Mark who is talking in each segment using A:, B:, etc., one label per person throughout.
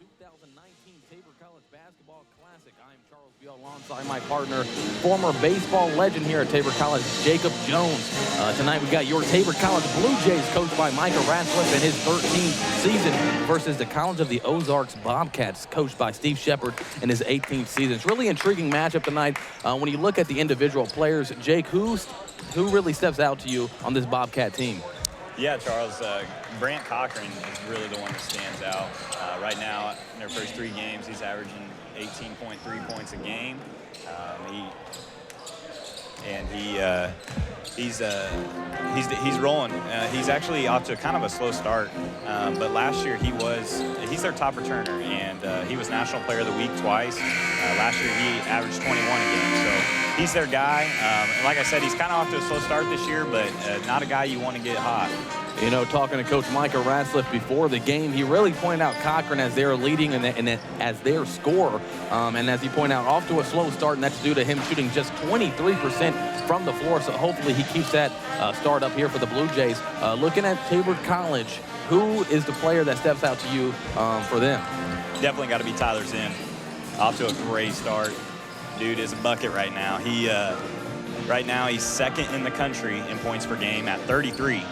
A: 2019 Tabor College Basketball Classic. I'm Charles Beal alongside my partner, former baseball legend here at Tabor College, Jacob Jones. Tonight we got your Tabor College Blue Jays coached by Micah Ratcliffe in his 13th season versus the College of the Ozarks Bobcats coached by Steve Shepard in his 18th season. It's really intriguing matchup tonight. When you look at the individual players, Jake, who really steps out to you on this Bobcat team?
B: Yeah, Charles, Brant Cochran is really the one that stands out. Right now, in their first 3 games, he's averaging 18.3 points a game. He's rolling. He's actually off to kind of a slow start, but last year he's their top returner, and he was National Player of the Week twice. Last year he averaged 21 a game, so he's their guy. And like I said, he's kind of off to a slow start this year, but not a guy you want to get hot.
A: You know, talking to Coach Micah Ratcliffe before the game, he really pointed out Cochran as their leading and as their scorer. And as he pointed out, off to a slow start, and that's due to him shooting just 23% from the floor. So hopefully he keeps that start up here for the Blue Jays. Looking at Tabor College, who is the player that steps out to you for them?
B: Definitely got to be Tyler Zinn. Off to a great start. Dude is a bucket right now. Right now he's second in the country in points per game at 33.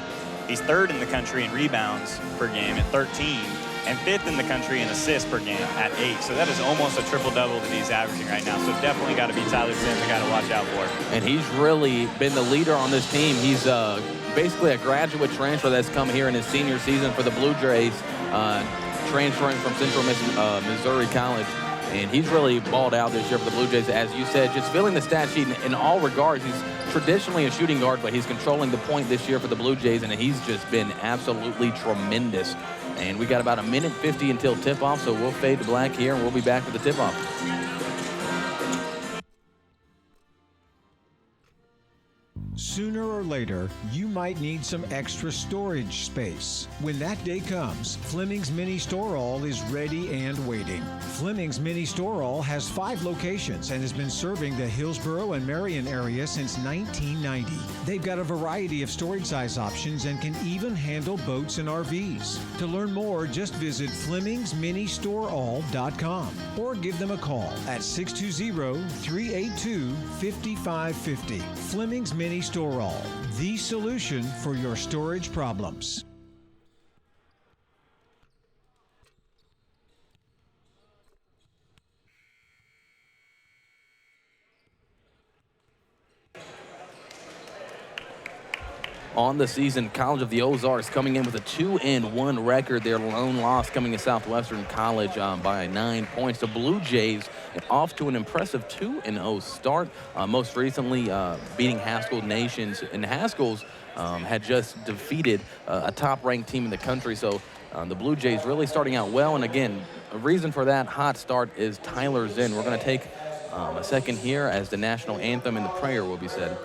B: He's third in the country in rebounds per game at 13, and fifth in the country in assists per game at 8. So that is almost a triple-double that he's averaging right now. So definitely got to be Tyler Zinn, the guy to watch out for.
A: And he's really been the leader on this team. He's basically a graduate transfer that's come here in his senior season for the Blue Jays, transferring from Central Missouri College. And he's really balled out this year for the Blue Jays. As you said, just filling the stat sheet in all regards. He's traditionally a shooting guard, but he's controlling the point this year for the Blue Jays, and he's just been absolutely tremendous. And we got about 1:50 until tip-off, so we'll fade to black here, and we'll be back with the tip-off.
C: Sooner or later, you might need some extra storage space. When that day comes, Fleming's Mini Store All is ready and waiting. Fleming's Mini Store All has 5 locations and has been serving the Hillsborough and Marion area since 1990. They've got a variety of storage size options and can even handle boats and RVs. To learn more, just visit FlemingsMiniStoreAll.com or give them a call at 620-382-5550. Fleming's Mini Store All, the solution for your storage problems.
A: On the season, College of the Ozarks coming in with a 2-1 record. Their lone loss coming to Southwestern College by 9 points. The Blue Jays off to an impressive 2-0 start. Most recently beating Haskell Nations. And Haskell's had just defeated a top-ranked team in the country. So the Blue Jays really starting out well. And again, a reason for that hot start is Tyler Zinn. We're going to take a second here as the national anthem and the prayer will be said.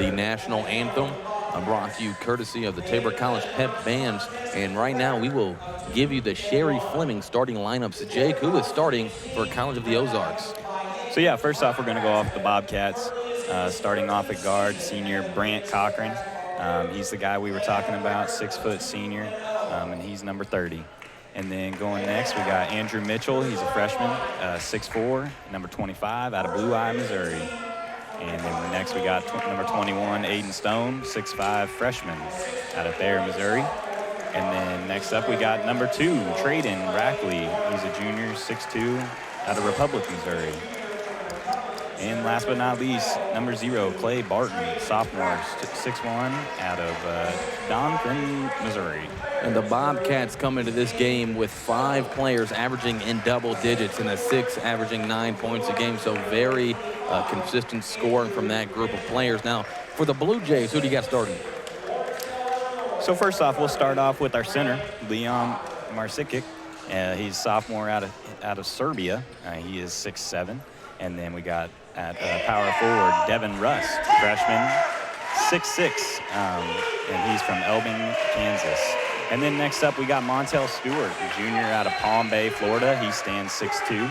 A: the national anthem, brought to you courtesy of the Tabor College Pep Bands. And right now we will give you the Sherry Fleming starting lineups. Jake, who is starting for College of the Ozarks?
B: So, yeah, first off, we're going to go off the Bobcats. Starting off at guard, senior Brant Cochran. He's the guy we were talking about, 6-foot senior, and he's number 30. And then going next, we got Andrew Mitchell. He's a freshman, 6'4", number 25, out of Blue Eye, Missouri. And then next we got number 21, Aiden Stone, 6'5", freshman, out of Thayer, Missouri. And then next up we got number 2, Trayden Rackley. He's a junior, 6'2", out of Republic, Missouri. And last but not least, number 0, Clay Barton, sophomore, 6'1", out of Doniphan, Missouri.
A: And the Bobcats come into this game with 5 players averaging in double digits and a 6 averaging 9 points a game. So very consistent scoring from that group of players. Now, for the Blue Jays, who do you got starting?
B: So first off, we'll start off with our center, Leon Marsikic. He's sophomore out of Serbia. He is 6'7". And then we got at power forward, Devin Rust, freshman, 6'6", and he's from Elbing, Kansas. And then next up, we got Montel Stewart, a junior out of Palm Bay, Florida. He stands 6'2".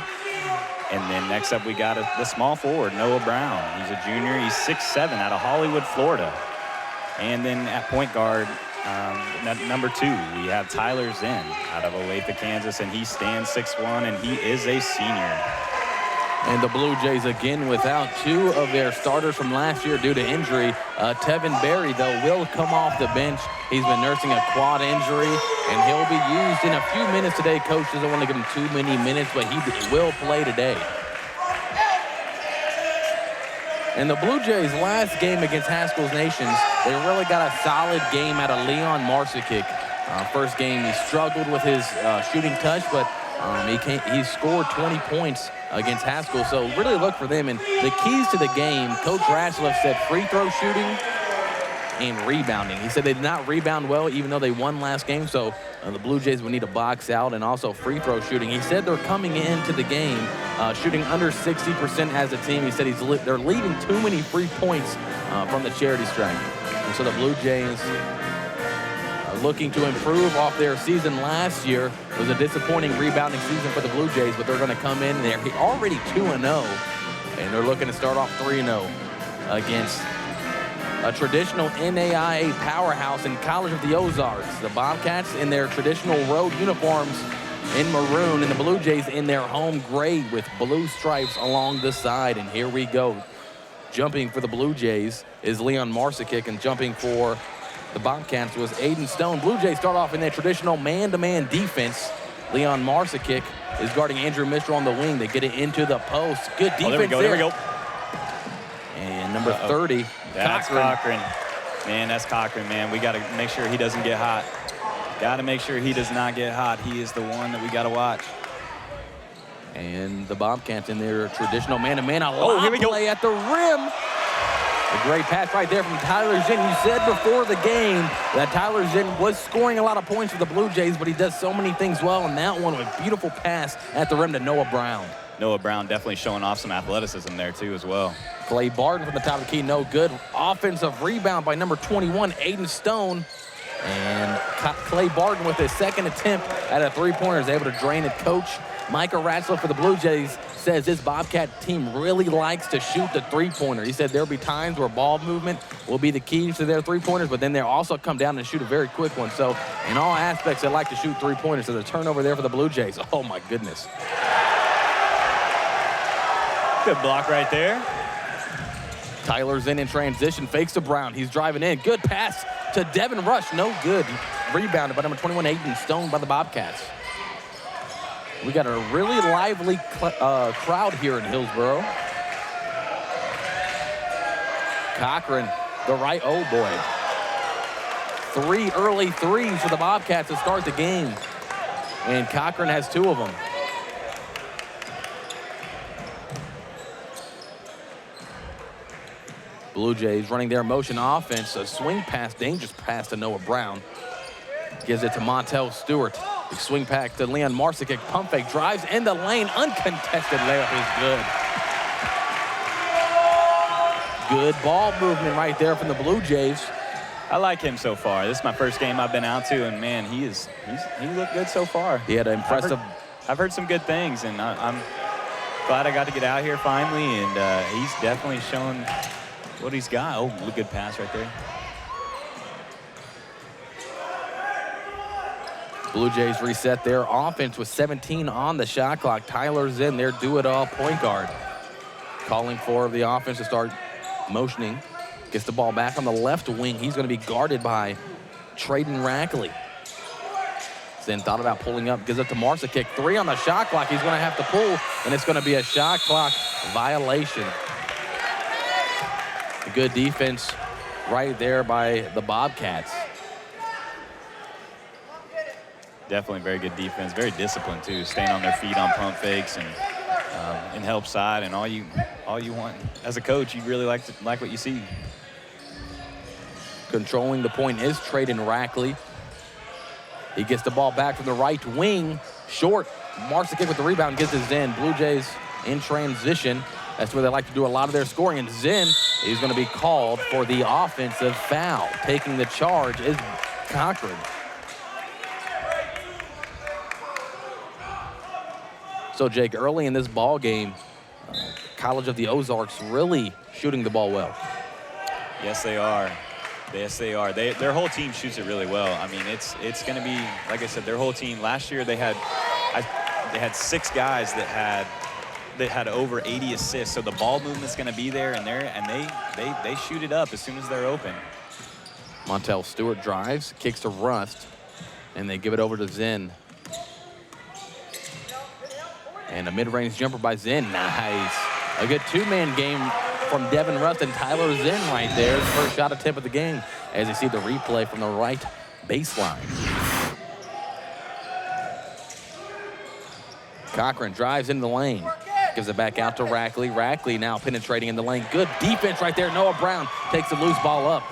B: And then next up, we got the small forward, Noah Brown. He's a junior. He's 6'7", out of Hollywood, Florida. And then at point guard, number 2, we have Tyler Zinn out of Olathe, Kansas, and he stands 6'1", and he is a senior.
A: And the Blue Jays again without 2 of their starters from last year due to injury. Tevin Berry, though, will come off the bench. He's been nursing a quad injury, and he'll be used in a few minutes today. Coach doesn't want to give him too many minutes, but he will play today. And the Blue Jays' last game against Haskell's Nations, they really got a solid game out of Leon Marsikic. First game, he struggled with his shooting touch, but he scored 20 points against Haskell, so really look for them. And the keys to the game, Coach Ratchliff said free throw shooting and rebounding. He said they did not rebound well, even though they won last game, so the Blue Jays would need to box out, and also free throw shooting. He said they're coming into the game shooting under 60% as a team. He said they're leaving too many free points from the charity stripe. And so the Blue Jays looking to improve off their season last year. It was a disappointing rebounding season for the Blue Jays, but they're going to come in there already 2-0, and they're looking to start off 3-0 against a traditional NAIA powerhouse in College of the Ozarks. The Bobcats in their traditional road uniforms in maroon, and the Blue Jays in their home gray with blue stripes along the side. And here we go. Jumping for the Blue Jays is Leon Marsikic, and jumping for the Bobcats was Aiden Stone. Blue Jays start off in their traditional man-to-man defense. Leon Marsikic is guarding Andrew Mitchell on the wing. They get it into the post. Good defense
B: there we go.
A: And number 30,
B: that's Cochran. Man, that's Cochran, man. We got to make sure he doesn't get hot. Got to make sure he does not get hot. He is the one that we got to watch.
A: And the Bobcats in their traditional man-to-man.
B: Here we go.
A: Play at the rim. A great pass right there from Tyler Zinn. You said before the game that Tyler Zinn was scoring a lot of points for the Blue Jays, but he does so many things well, and that one was a beautiful pass at the rim to Noah Brown.
B: Noah Brown definitely showing off some athleticism there, too, as well.
A: Clay Barton from the top of the key, no good. Offensive rebound by number 21, Aiden Stone. And Clay Barton with his second attempt at a three-pointer is able to drain it. Coach Micah Ratchliff for the Blue Jays says this Bobcat team really likes to shoot the three-pointer. He said there'll be times where ball movement will be the key to their three-pointers, but then they'll also come down and shoot a very quick one. So in all aspects, they like to shoot three-pointers. So the turnover there for the Blue Jays. Oh, my goodness.
B: Good block right there.
A: Tyler's in transition, fakes to Brown. He's driving in. Good pass to Devin Rush. No good. Rebounded by number 21, Aiden Stone by the Bobcats. We got a really lively crowd here in Hillsboro. Cochran, the right, oh boy. 3 early threes for the Bobcats to start the game. And Cochran has 2 of them. Blue Jays running their motion offense. A swing pass, dangerous pass to Noah Brown. Gives it to Montel Stewart. The swing pass to Leon Marsikic. Pump fake, drives in the lane. Uncontested layup is good. Good ball movement right there from the Blue Jays.
B: I like him so far. This is my first game I've been out to, and man, he looked good so far.
A: He had an impressive.
B: I've heard some good things, and I'm glad I got to get out here finally, and he's definitely shown what he's got. Oh, good pass right there.
A: Blue Jays reset their offense with 17 on the shot clock. Tyler's in their do-it-all point guard. Calling for the offense to start motioning. Gets the ball back on the left wing. He's going to be guarded by Traden Rackley. Then thought about pulling up. Gives it to Marsa. Kick 3 on the shot clock. He's going to have to pull, and it's going to be a shot clock violation. A good defense right there by the Bobcats.
B: Definitely very good defense, very disciplined too, staying on their feet on pump fakes and help side, and all you want as a coach, you really like what you see.
A: Controlling the point is Traden Rackley. He gets the ball back from the right wing, short. Marks the kick with the rebound, gets it Zen. Blue Jays in transition. That's where they like to do a lot of their scoring. And Zen is going to be called for the offensive foul. Taking the charge is Cochran. So, Jake, early in this ball game, College of the Ozarks really shooting the ball well.
B: Yes, they are. Yes, they are. Their whole team shoots it really well. I mean, it's going to be, like I said, their whole team. Last year they had 6 guys that had over 80 assists. So the ball movement's going to be there, and they shoot it up as soon as they're open.
A: Montel Stewart drives, kicks to Rust, and they give it over to Zen. And a mid-range jumper by Zen. Nice. A good 2-man game from Devin Rust and Tyler Zen right there. His first shot attempt of the game as you see the replay from the right baseline. Cochran drives into the lane. Gives it back out to Rackley. Rackley now penetrating in the lane. Good defense right there. Noah Brown takes the loose ball up.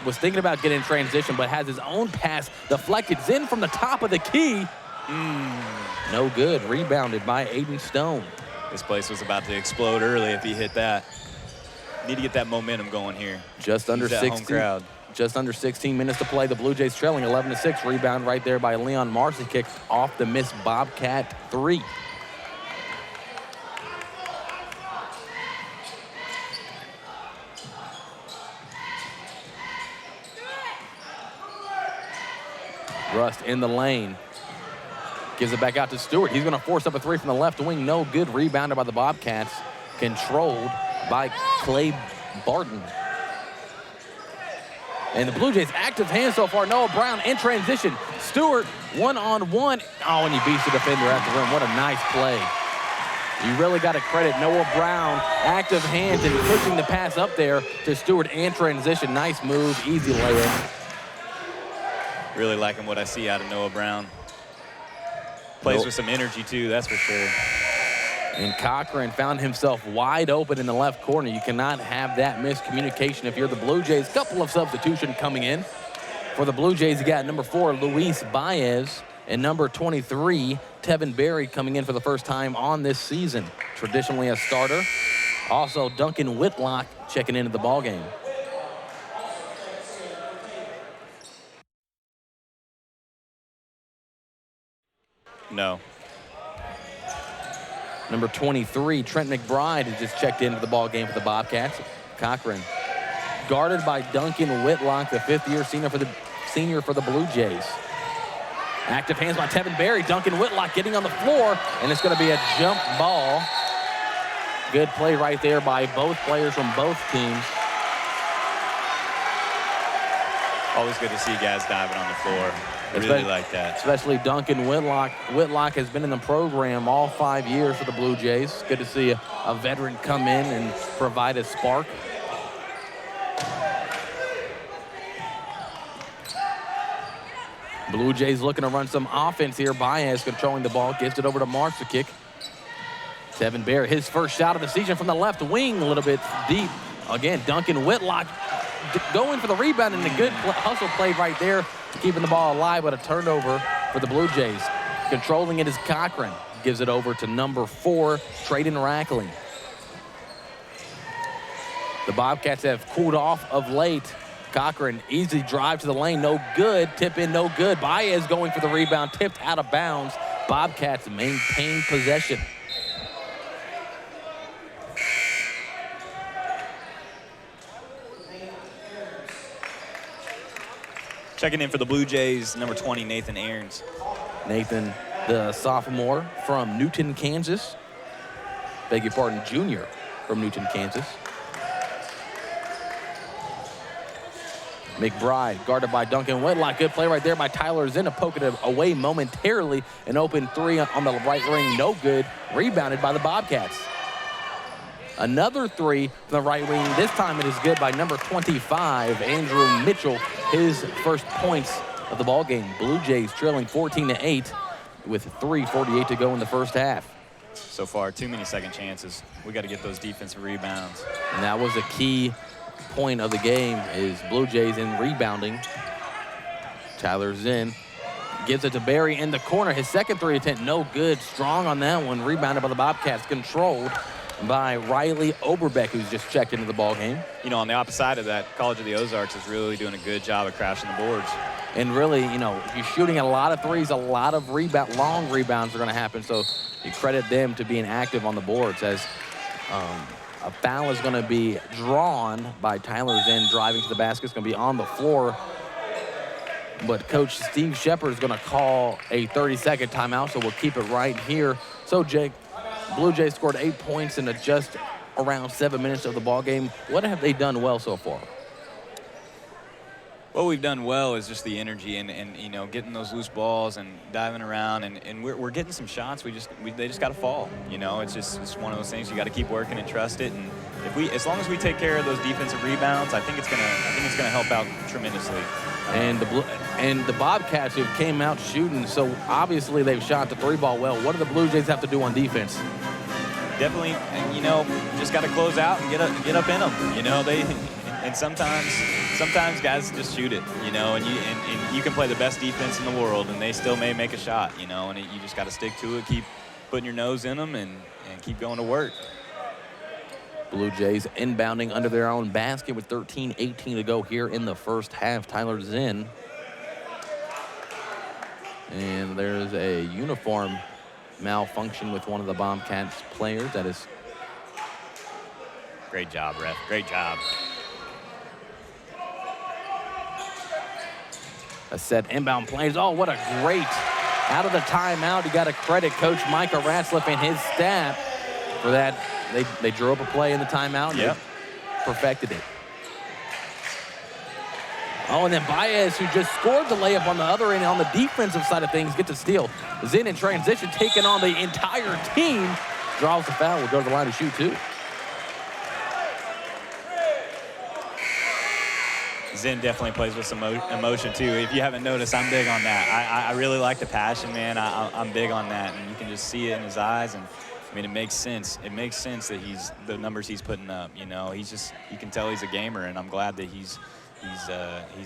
A: Was thinking about getting in transition, but has his own pass deflected. Zen from the top of the key. No good. Rebounded by Aiden Stone.
B: This place was about to explode early if he hit that. Need to get that momentum going here.
A: Just under 16. Just under 16 minutes to play. The Blue Jays trailing 11-6. Rebound right there by Leon Marcy. Kicked off the missed Bobcat 3. Rust in the lane. Gives it back out to Stewart. He's going to force up a 3 from the left wing. No good. Rebounded by the Bobcats. Controlled by Clay Barton. And the Blue Jays active hands so far. Noah Brown in transition. Stewart one-on-one. Oh, and he beats the defender at the rim. What a nice play. You really got to credit Noah Brown. Active hands and pushing the pass up there to Stewart and transition. Nice move. Easy layup.
B: Really liking what I see out of Noah Brown. Plays with some energy, too, that's for sure.
A: And Cochran found himself wide open in the left corner. You cannot have that miscommunication if you're the Blue Jays. Couple of substitutions coming in. For the Blue Jays, you got number 4, Luis Baez, and number 23, Tevin Berry, coming in for the first time on this season. Traditionally a starter. Also, Duncan Whitlock checking into the ballgame.
B: No.
A: Number 23, Trent McBride, has just checked into the ball game for the Bobcats. Cochran guarded by Duncan Whitlock, the 5th-year senior for the Blue Jays. Active hands by Tevin Berry. Duncan Whitlock getting on the floor, and it's going to be a jump ball. Good play right there by both players from both teams.
B: Always good to see guys diving on the floor. I really like that.
A: Especially Duncan Whitlock. Whitlock has been in the program all 5 years for the Blue Jays. Good to see a veteran come in and provide a spark. Blue Jays looking to run some offense here. Baez controlling the ball, gives it over to Marks to kick. Tevin Bear, his first shot of the season from the left wing, a little bit deep. Again, Duncan Whitlock going for the rebound, and a good hustle play right there, keeping the ball alive, but a turnover for the Blue Jays. Controlling it is Cochran. Gives it over to number 4, Traden Rackley. The Bobcats have cooled off of late. Cochran, easy drive to the lane, no good. Tip in, no good. Baez going for the rebound, tipped out of bounds. Bobcats maintain possession.
B: Checking in for the Blue Jays, number 20, Nathan Aarons.
A: Nathan, the sophomore from Newton, Kansas. Beg your pardon, junior from Newton, Kansas. McBride, guarded by Duncan Whitlock. Good play right there by Tyler Zinn to poke it away momentarily. An open three on the right wing, no good. Rebounded by the Bobcats. Another three from the right wing. This time it is good by number 25, Andrew Mitchell. His first points of the ball game. Blue Jays trailing 14-8 with 3:48 to go in the first half.
B: So far, too many second chances. We got to get those defensive rebounds.
A: And that was a key point of the game is Blue Jays in rebounding. Tyler Zinn gives it to Barry in the corner. His second three attempt, no good. Strong on that one. Rebounded by the Bobcats. Controlled by Riley Oberbeck, who's just checked into the ball game.
B: You know, on the opposite side of that, College of the Ozarks is really doing a good job of crashing the boards.
A: And really, you know, if you're shooting a lot of threes, a lot of long rebounds are going to happen. So you credit them to being active on the boards as a foul is going to be drawn by Tyler Zinn driving to the basket. It's going to be on the floor. But Coach Steve Shepard is going to call a 30-second timeout, so we'll keep it right here. So, Jake, Blue Jays scored 8 points in just around 7 minutes of the ball game. What have they done well so far?
B: What we've done well is just the energy and you know, getting those loose balls and diving around, and we're getting some shots. They just got to fall. You know, it's one of those things you got to keep working and trust it. And as long as we take care of those defensive rebounds, I think it's gonna help out tremendously.
A: And the Bobcats who came out shooting, so obviously they've shot the three ball well. What do the Blue Jays have to do on defense?
B: Definitely, and you know, just got to close out and get up in them. You know, and sometimes guys just shoot it. You know, and you can play the best defense in the world, and they still may make a shot. You know, and you just got to stick to it, keep putting your nose in them, and keep going to work.
A: Blue Jays inbounding under their own basket with 13-18 to go here in the first half. Tyler Zinn. And there's a uniform malfunction with one of the Bobcats players. That is.
B: Great job, ref. Great job.
A: A set inbound plays. Oh, what a great. Out of the timeout, you got to credit Coach Micah Ratzliff and his staff for that. They drew up a play in the timeout.
B: Yep.
A: Perfected it. Oh, and then Baez, who just scored the layup on the other end on the defensive side of things, gets a steal. Zinn in transition, taking on the entire team. Draws the foul, will go to the line to shoot too.
B: Zinn definitely plays with some emotion too. If you haven't noticed, I'm big on that. I really like the passion, man. I'm big on that, and you can just see it in his eyes. And I mean, it makes sense. It makes sense that the numbers he's putting up. You know, you can tell he's a gamer, and I'm glad that he's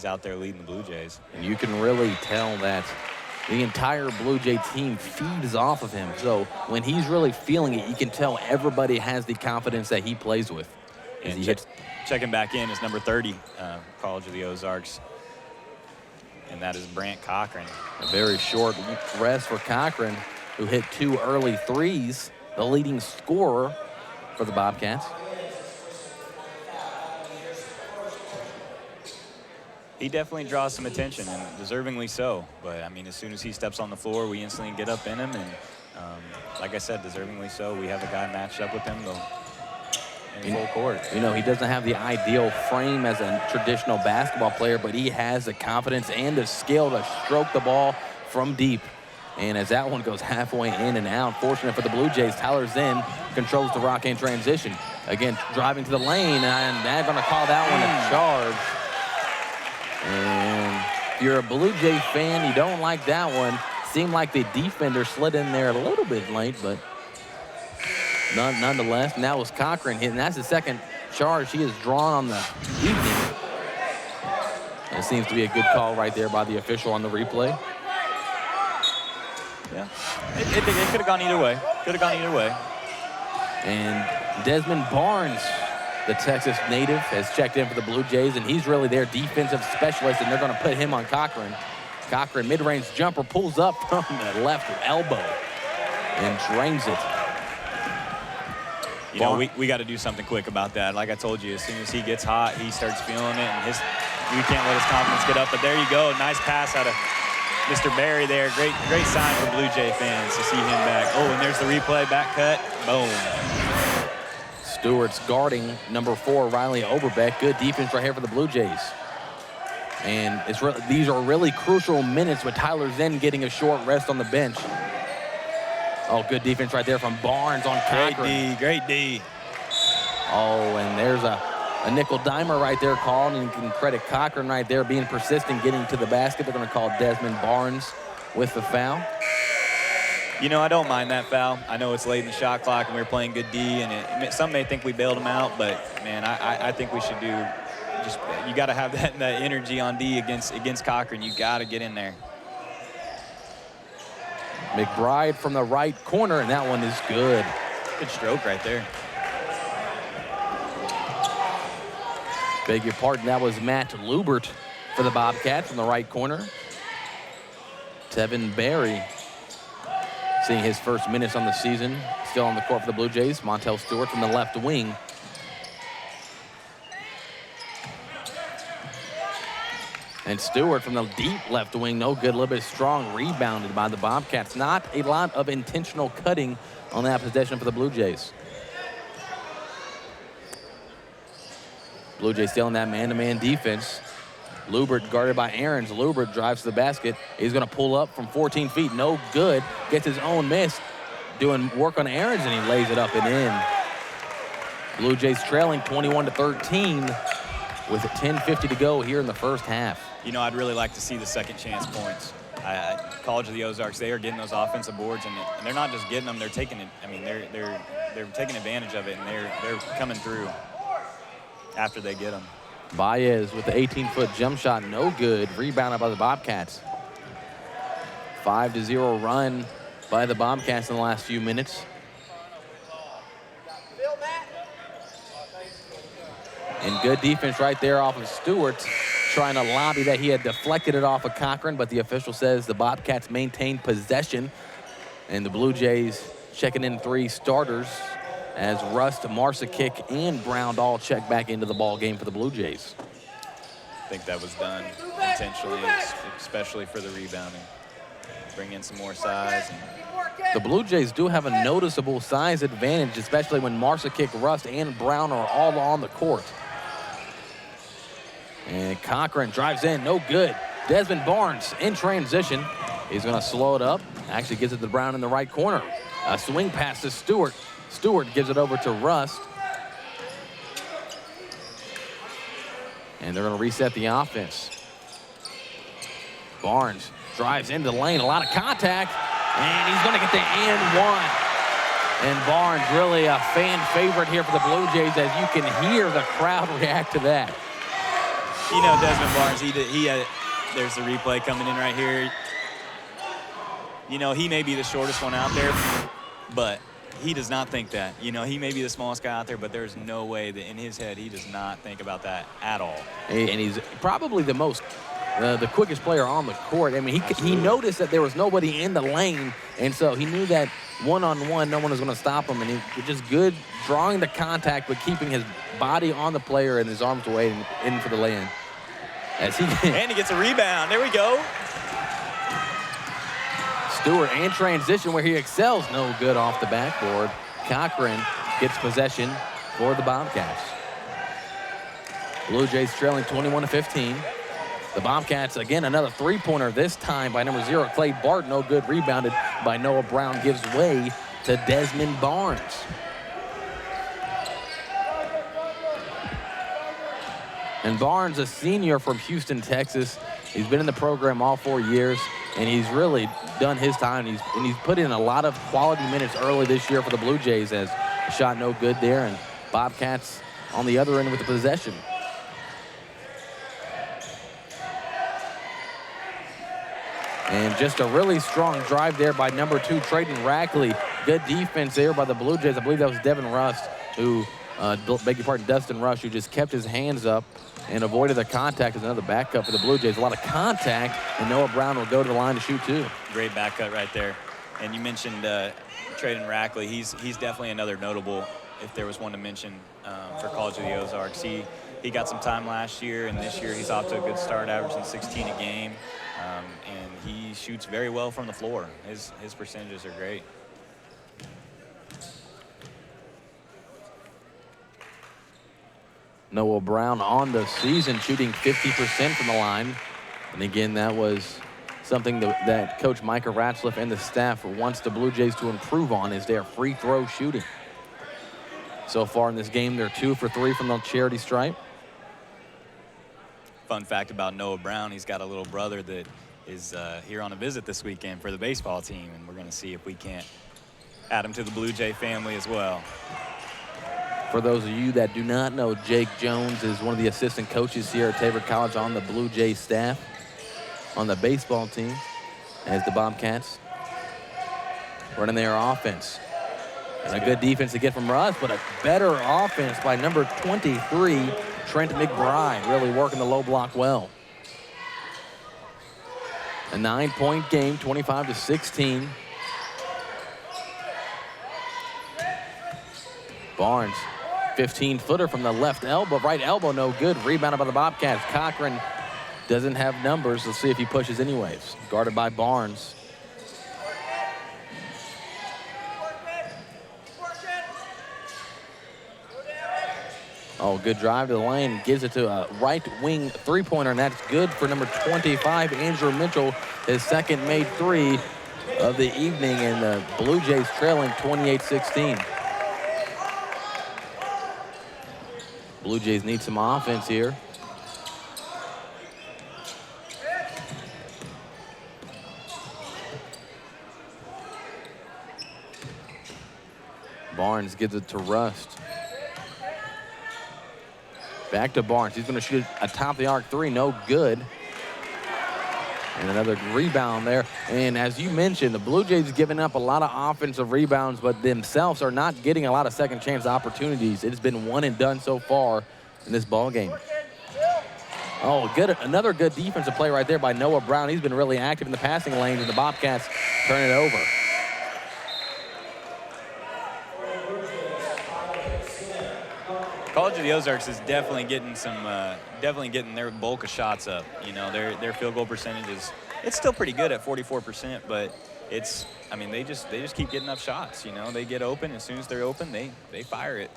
B: out there leading the Blue Jays.
A: And you can really tell that the entire Blue Jay team feeds off of him. So when he's really feeling it, you can tell everybody has the confidence that he plays with.
B: And checking back in is number 30, College of the Ozarks, and that is Brant Cochran.
A: A very short rest for Cochran, who hit 2 early threes, the leading scorer for the Bobcats.
B: He definitely draws some attention, and deservingly so. But, I mean, as soon as he steps on the floor, we instantly get up in him. And, like I said, deservingly so. We have a guy matched up with him in full court.
A: You know, he doesn't have the ideal frame as a traditional basketball player, but he has the confidence and the skill to stroke the ball from deep. And as that one goes halfway in and out, fortunate for the Blue Jays, Tyler Zinn controls the rock in transition. Again, driving to the lane, and they're going to call that one a charge. And if you're a Blue Jay fan, you don't like that one. Seemed like the defender slid in there a little bit late, but nonetheless. And that was Cochran hitting. That's the second charge he has drawn on the evening. And it seems to be a good call right there by the official on the replay.
B: Yeah, it could have gone either way. Could have gone either way.
A: And Desmond Barnes the Texas native, has checked in for the Blue Jays, and he's really their defensive specialist, and they're going to put him on Cochran. Cochran, mid-range jumper, pulls up from the left elbow and drains it.
B: You know, we got to do something quick about that. Like I told you, as soon as he gets hot, he starts feeling it, and we can't let his confidence get up. But there you go, nice pass out of Mr. Barry there. Great sign for Blue Jay fans to see him back. Oh, and there's the replay, back cut, boom.
A: Stewart's guarding number 4, Riley Overbeck. Good defense right here for the Blue Jays. And these are really crucial minutes with Tyler Zen getting a short rest on the bench. Oh, good defense right there from Barnes on Cochran.
B: Great D.
A: Oh, and there's a nickel dimer right there called, and you can credit Cochran right there being persistent, getting to the basket. They're going to call Desmond Barnes with the foul.
B: You know, I don't mind that foul. I know it's late in the shot clock, and we were playing good D, and some may think we bailed him out, but, man, I think we should do just – you got to have that energy on D against Cochran. You got to get in there.
A: McBride from the right corner, and that one is good.
B: Good stroke right there.
A: Beg your pardon, that was Matt Lubert for the Bobcats from the right corner. Tevin Berry seeing his first minutes on the season, still on the court for the Blue Jays. Montel Stewart from the left wing. And Stewart from the deep left wing, no good, a little bit strong, rebounded by the Bobcats. Not a lot of intentional cutting on that possession for the Blue Jays. Blue Jays still in that man-to-man defense. Lubert guarded by Aarons. Lubert drives to the basket. He's going to pull up from 14 feet, no good. Gets his own miss, doing work on Aarons, and he lays it up and in. Blue Jays trailing 21-13 with 10:50 to go here in the first half.
B: You know, I'd really like to see the second chance points. College of the Ozarks, they are getting those offensive boards, and they're not just getting them, they're taking it. I mean, they're taking advantage of it, and they're coming through after they get them.
A: Baez with the 18-foot jump shot, no good. Rebounded by the Bobcats. 5-0 run by the Bobcats in the last few minutes. And good defense right there off of Stewart, trying to lobby that. He had deflected it off of Cochran, but the official says the Bobcats maintained possession. And the Blue Jays checking in 3 starters as Rust, Marsikic, and Brown all check back into the ball game for the Blue Jays.
B: I think that was done intentionally, especially for the rebounding. Bring in some more size.
A: The Blue Jays do have a noticeable size advantage, especially when Marsikic, Rust, and Brown are all on the court. And Cochran drives in, no good. Desmond Barnes in transition. He's going to slow it up. Actually gives it to Brown in the right corner. A swing pass to Stewart. Stewart gives it over to Rust. And they're going to reset the offense. Barnes drives into the lane, a lot of contact, and he's going to get the and one. And Barnes really a fan favorite here for the Blue Jays, as you can hear the crowd react to that.
B: You know, Desmond Barnes, there's the replay coming in right here. You know, he may be the shortest one out there, but he does not think that. You know, he may be the smallest guy out there, but there's no way that in his head he does not think about that at all.
A: And he's probably the quickest player on the court. I mean, he noticed that there was nobody in the lane, and so he knew that one-on-one, no one was going to stop him, and he was just good drawing the contact, but keeping his body on the player and his arms away in for the lay-in.
B: And he gets a rebound. There we go.
A: Stewart and transition where he excels. No good off the backboard. Cochran gets possession for the Bobcats. Blue Jays trailing 21-15. The Bobcats, again, another three-pointer, this time by number 0, Clay Bart. No good, rebounded by Noah Brown. Gives way to Desmond Barnes. And Barnes, a senior from Houston, Texas. He's been in the program all 4 years, and he's really done his time. He's put in a lot of quality minutes early this year for the Blue Jays, as a shot no good there, and Bobcats on the other end with the possession. And just a really strong drive there by number 2, Trayton Rackley. Good defense there by the Blue Jays. I believe that was Devin Rust who beg your pardon, Dustin Rush, who just kept his hands up and avoided the contact, is another back cut for the Blue Jays. A lot of contact, and Noah Brown will go to the line to shoot too. Great
B: back cut right there. And you mentioned Traden Rackley. He's definitely another notable, if there was one to mention, for College of the Ozarks. He got some time last year, and this year he's off to a good start, averaging 16 a game. And he shoots very well from the floor. His percentages are great.
A: Noah Brown on the season shooting 50% from the line. And again, that was something that Coach Micah Ratzliff and the staff wants the Blue Jays to improve on, is their free throw shooting. So far in this game, they're 2 for 3 from the charity stripe.
B: Fun fact about Noah Brown, he's got a little brother that is here on a visit this weekend for the baseball team, and we're going to see if we can't add him to the Blue Jay family as well.
A: For those of you that do not know, Jake Jones is one of the assistant coaches here at Tabor College on the Blue Jay staff, on the baseball team, as the Bobcats running their offense. And a good defense again from Russ, but a better offense by number 23, Trent McBride, really working the low block well. A 9-point game, 25-16. Barnes, 15-footer from the left elbow, right elbow, no good. Rebounded by the Bobcats. Cochran doesn't have numbers. Let's see if he pushes anyways. Guarded by Barnes. Oh, good drive to the lane. Gives it to a right wing three-pointer, and that's good for number 25, Andrew Mitchell, his second made three of the evening, and the Blue Jays trailing 28-16. Blue Jays need some offense here. Barnes gives it to Rust. Back to Barnes. He's going to shoot a top-of-the-arc three. No good. And another rebound there. And as you mentioned, the Blue Jays giving up a lot of offensive rebounds, but themselves are not getting a lot of second-chance opportunities. It's been one and done so far in this ball game. Oh, good! Another good defensive play right there by Noah Brown. He's been really active in the passing lanes, and the Bobcats turn it over.
B: College of the Ozarks is definitely getting their bulk of shots up. You know, their field goal percentage it's still pretty good at 44%, but they just keep getting up shots. You know, they get open. As soon as they're open, they fire it.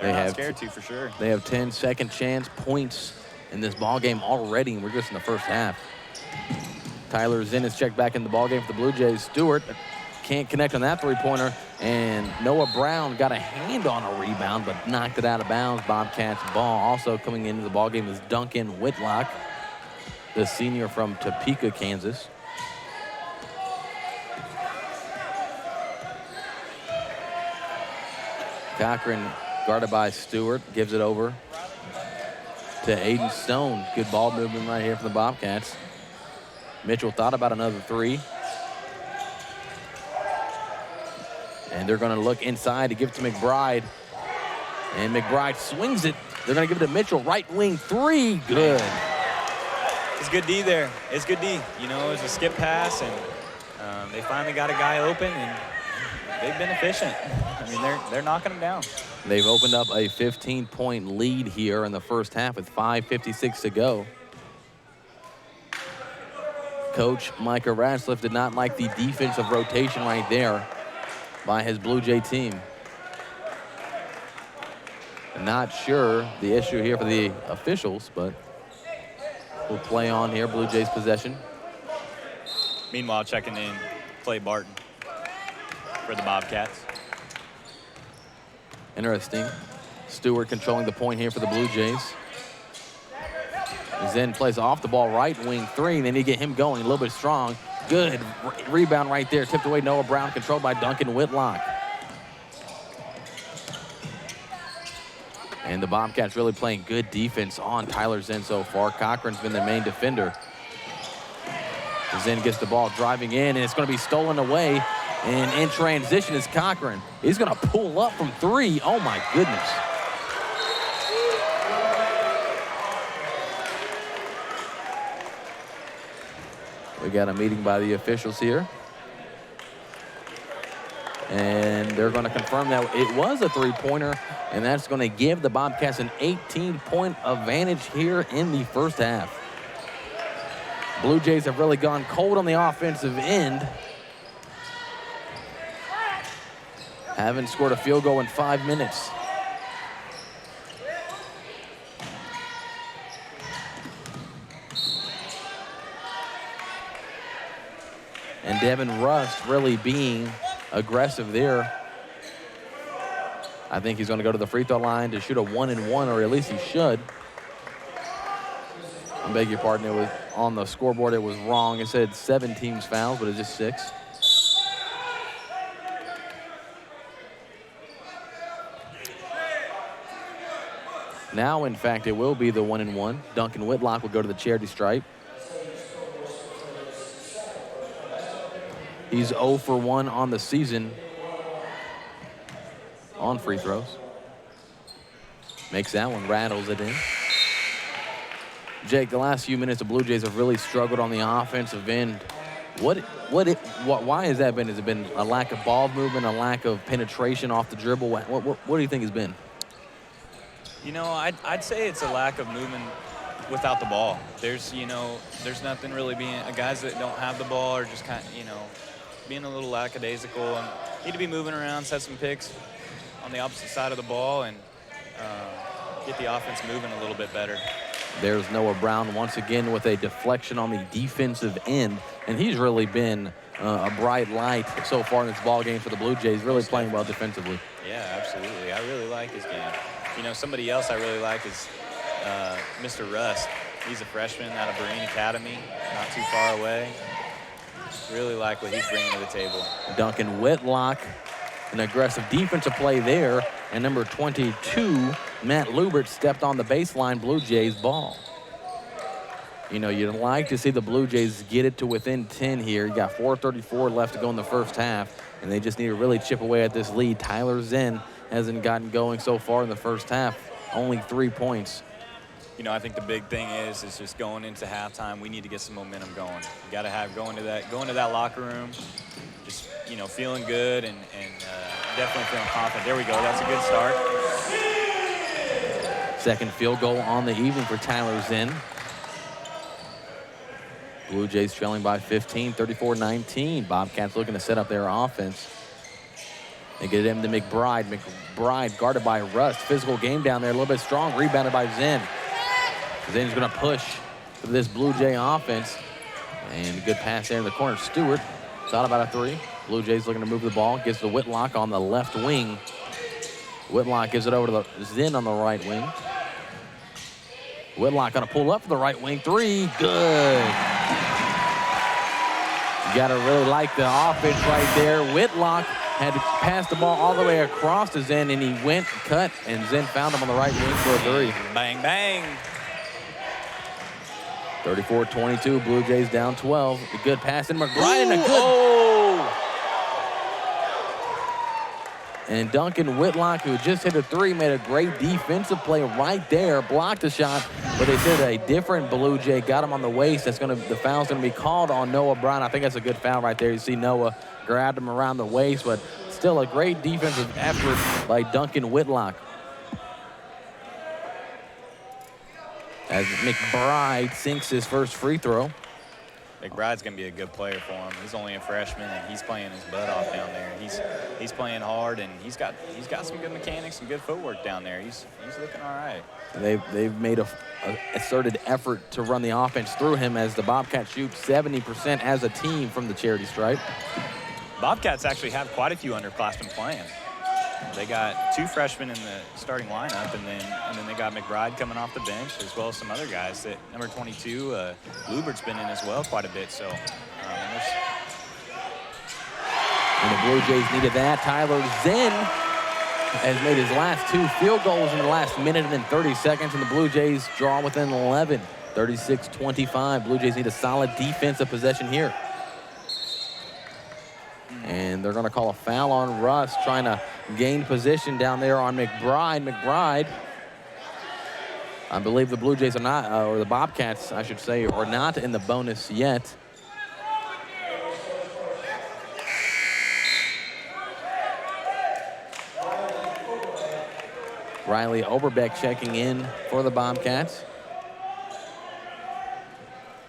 B: They're not scared to, for sure.
A: They have 10 second chance points in this ball game already, and we're just in the first half. Tyler Zinn is checked back in the ball game for the Blue Jays. Stewart can't connect on that three-pointer, and Noah Brown got a hand on a rebound but knocked it out of bounds. Bobcats ball. Also coming into the ball game is Duncan Whitlock, the senior from Topeka, Kansas. Cochran, guarded by Stewart, gives it over to Aiden Stone. Good ball movement right here for the Bobcats. Mitchell thought about another three. And they're going to look inside to give it to McBride. And McBride swings it. They're going to give it to Mitchell. Right wing three. Good.
B: It's good D there. It's good D. You know, it's a skip pass, and they finally got a guy open, and they've been efficient. I mean, they're knocking them down.
A: They've opened up a 15-point lead here in the first half with 5:56 to go. Coach Micah Ratzliff did not like the defensive rotation right there by his Blue Jay team. Not sure the issue here for the officials, but we'll play on here. Blue Jays possession.
B: Meanwhile, checking in Clay Barton for the Bobcats.
A: Interesting. Stewart controlling the point here for the Blue Jays. Zen plays off the ball, right wing three, and then you get him going a little bit strong. Good rebound right there. Tipped away. Noah Brown, controlled by Duncan Whitlock. And the Bobcats really playing good defense on Tyler Zen so far. Cochran's been the main defender. Zen gets the ball driving in, and it's going to be stolen away. And in transition is Cochran. He's going to pull up from three. Oh, my goodness. We got a meeting by the officials here. And they're going to confirm that it was a three-pointer, and that's going to give the Bobcats an 18-point advantage here in the first half. Blue Jays have really gone cold on the offensive end. Haven't scored a field goal in 5 minutes. And Devin Rust really being aggressive there. I think he's going to go to the free throw line to shoot a 1-and-1, or at least he should. I beg your pardon, it was on the scoreboard, it was wrong. It said 7 teams fouled, but it's just 6. Now, in fact, it will be the 1-and-1. Duncan Whitlock will go to the charity stripe. He's 0 for 1 on the season on free throws. Makes that one, rattles it in. Jake, the last few minutes, the Blue Jays have really struggled on the offensive end. Why has that been? Has it been a lack of ball movement, a lack of penetration off the dribble? What do you think has been?
B: You know, I'd say it's a lack of movement without the ball. There's nothing really being, guys that don't have the ball are just kind of, being a little lackadaisical and need to be moving around, set some picks on the opposite side of the ball, and get the offense moving a little bit better.
A: There's Noah Brown once again with a deflection on the defensive end, and he's really been a bright light so far in this ball game for the Blue Jays, really playing well defensively.
B: Yeah, absolutely. I really like his game. Somebody else I really like is Mr. Rust. He's a freshman out of Marine Academy, not too far away. Really like what he's bringing to the table.
A: Duncan Whitlock, an aggressive defensive play there. And number 22, Matt Lubert, stepped on the baseline, Blue Jays ball. You'd like to see the Blue Jays get it to within 10 here. You got 4:34 left to go in the first half, and they just need to really chip away at this lead. Tyler Zen hasn't gotten going so far in the first half, only 3 points.
B: I think the big thing is just going into halftime, we need to get some momentum going. You got to have going to that locker room, just feeling good and definitely feeling confident. There we go. That's a good start.
A: Second field goal on the evening for Tyler Zinn. Blue Jays trailing by 15, 34-19. Bobcats looking to set up their offense. They get him to McBride. McBride guarded by Rust. Physical game down there, a little bit strong. Rebounded by Zinn. Zinn's going to push for this Blue Jay offense. And a good pass there in the corner. Stewart thought about a 3. Blue Jays looking to move the ball. Gets to Whitlock on the left wing. Whitlock gives it over to Zinn on the right wing. Whitlock going to pull up for the right wing. 3, good. You got to really like the offense right there. Whitlock had to pass the ball all the way across to Zinn, and he went, cut, and Zinn found him on the right wing for a 3.
B: Bang, bang.
A: 34-22, Blue Jays down 12. A good pass in McBride and a good.
B: Oh!
A: And Duncan Whitlock, who just hit a 3, made a great defensive play right there, blocked the shot, but they said a different Blue Jay got him on the waist. The foul's gonna be called on Noah Brown. I think that's a good foul right there. You see Noah grabbed him around the waist, but still a great defensive effort by Duncan Whitlock. As McBride sinks his first free throw.
B: McBride's going to be a good player for him. He's only a freshman, and he's playing his butt off down there. He's playing hard, and he's got some good mechanics, some good footwork down there. He's looking all right.
A: They've made a asserted effort to run the offense through him as the Bobcats shoot 70% as a team from the charity stripe.
B: Bobcats actually have quite a few underclassmen playing. They got 2 freshmen in the starting lineup, and then they got McBride coming off the bench, as well as some other guys. That number 22, Lubert's been in as well quite a bit. So,
A: and the Blue Jays needed that. Tyler Zinn has made his last 2 field goals in the last minute and 30 seconds, and the Blue Jays draw within 11, 36-25. Blue Jays need a solid defensive possession here. And they're going to call a foul on Russ, trying to gain position down there on McBride. McBride, I believe the Blue Jays are not, or the Bobcats, I should say, are not in the bonus yet. Riley Oberbeck checking in for the Bobcats.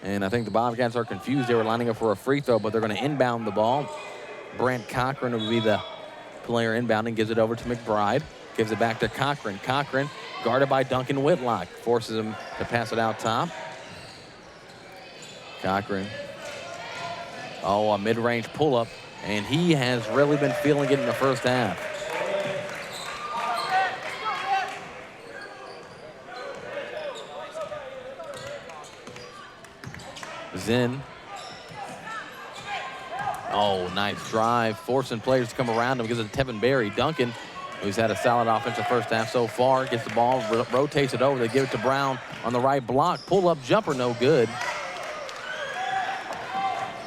A: And I think the Bobcats are confused. They were lining up for a free throw, but they're going to inbound the ball. Brent Cochran will be the player inbounding, gives it over to McBride. Gives it back to Cochran. Cochran guarded by Duncan Whitlock. Forces him to pass it out top. Cochran. Oh, a mid-range pull-up. And he has really been feeling it in the first half. Zinn. Oh, nice drive. Forcing players to come around him. Gives it to Tevin Berry. Duncan, who's had a solid offensive first half so far, gets the ball, rotates it over. They give it to Brown on the right block. Pull-up jumper, no good.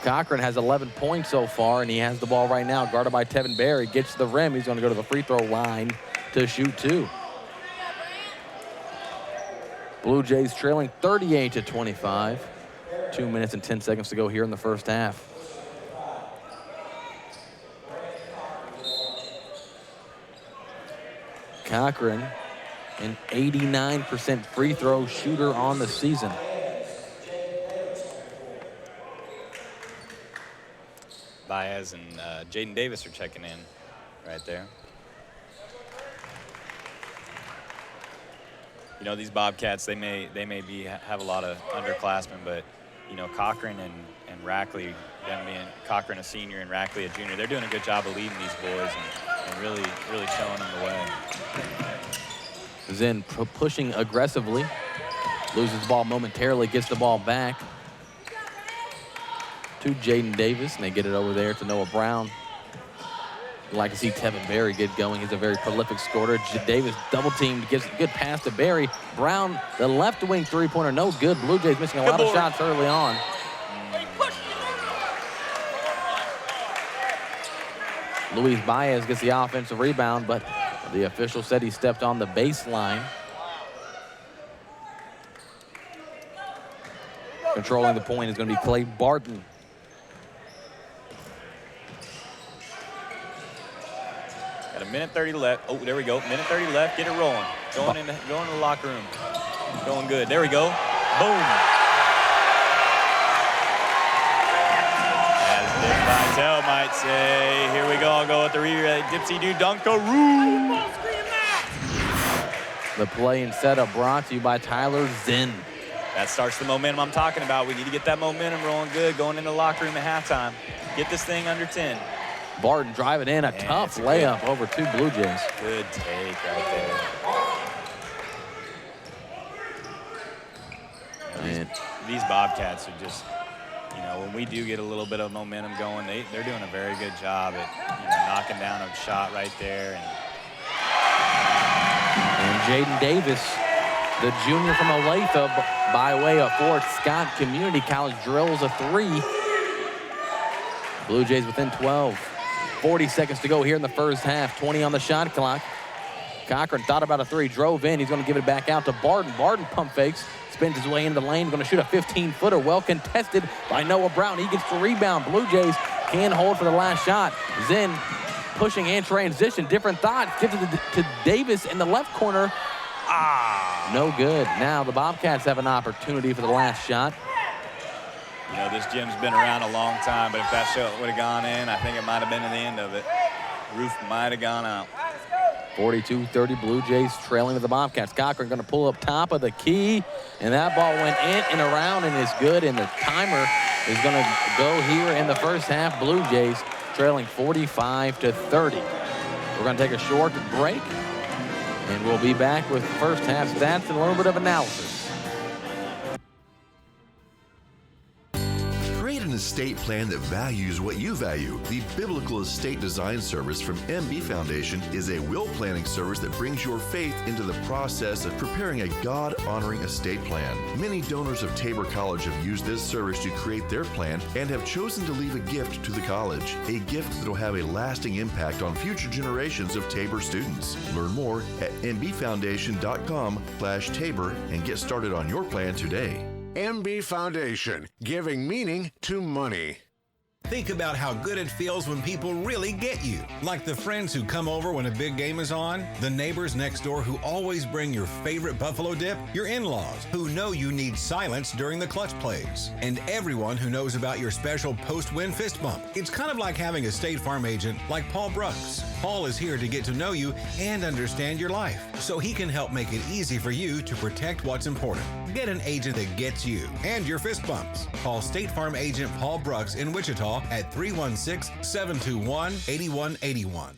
A: Cochran has 11 points so far, and he has the ball right now, guarded by Tevin Berry. Gets to the rim. He's going to go to the free throw line to shoot two. Blue Jays trailing 38-25. 2 minutes and 10 seconds to go here in the first half. Cochran, an 89% free throw shooter on the season.
B: Baez and Jaden Davis are checking in right there. You know, these Bobcats, they may have a lot of underclassmen, but you know, Cochran and Rackley, them being Cochran a senior and Rackley a junior, they're doing a good job of leading these boys and really showing them the way.
A: Zinn pushing aggressively, loses the ball momentarily, gets the ball back to Jaden Davis, and they get it over there to Noah Brown. You'd like to see Tevin Berry get going. He's a very prolific scorer. Davis double-teamed, gives a good pass to Berry. Brown, the left wing three-pointer, no good. Blue Jays missing a lot of shots early on. Luis Baez gets the offensive rebound, but the official said he stepped on the baseline. Controlling the point is going to be Clay Barton.
B: Got a minute 30 left. Oh, there we go. Minute 30 left. Get it rolling. Going in the locker room. Going good. There we go. Boom. As Dick Vitale might say, here we go. I'll go with the dipsy-do dunkaroo.
A: The play and setup brought to you by Tyler Zinn.
B: That starts the momentum I'm talking about. We need to get that momentum rolling good, going into the locker room at halftime. Get this thing under 10.
A: Barton driving in, a tough layup over two Blue Jays.
B: Good take right there. These Bobcats are just, you know, when we do get a little bit of momentum going, they're doing a very good job at knocking down a shot right there.
A: And Jaden Davis, the junior from Olathe, by way of Fort Scott Community College, drills a three. Blue Jays within 12. 40 seconds to go here in the first half. 20 on the shot clock. Cochran thought about a three, drove in. He's going to give it back out to Barton. Barton pump fakes, spins his way into the lane, going to shoot a 15-footer. Well contested by Noah Brown. He gets the rebound. Blue Jays can hold for the last shot. Zinn pushing and transition. Different thoughts. Gives it to Davis in the left corner. No good. Now the Bobcats have an opportunity for the last shot.
B: You know, this gym's been around a long time, but if that shot would have gone in, I think it might have been the end of it. Roof might have gone out.
A: 42-30, Blue Jays trailing with the Bobcats. Cochran going to pull up top of the key, and that ball went in and around and is good, and the timer is going to go here in the first half. Blue Jays trailing 45-30. We're going to take a short break, and we'll be back with first half stats and a little bit of analysis.
D: Create an estate plan that values what you value. The Biblical Estate Design Service from MB Foundation is a will planning service that brings your faith into the process of preparing a God-honoring estate plan. Many donors of Tabor College have used this service to create their plan and have chosen to leave a gift to the college, a gift that will have a lasting impact on future generations of Tabor students. Learn more at mbfoundation.com/Tabor and get started on your plan today.
E: MB Foundation, giving meaning to money. Think about how good it feels when people really get you. Like the friends who come over when a big game is on, the neighbors next door who always bring your favorite buffalo dip, your in-laws who know you need silence during the clutch plays, and everyone who knows about your special post-win fist bump. It's kind of like having a State Farm agent like Paul Brooks. Paul is here to get to know you and understand your life, so he can help make it easy for you to protect what's important. Get an agent that gets you and your fist bumps. Call State Farm agent Paul Brooks in Wichita at 316-721-8181.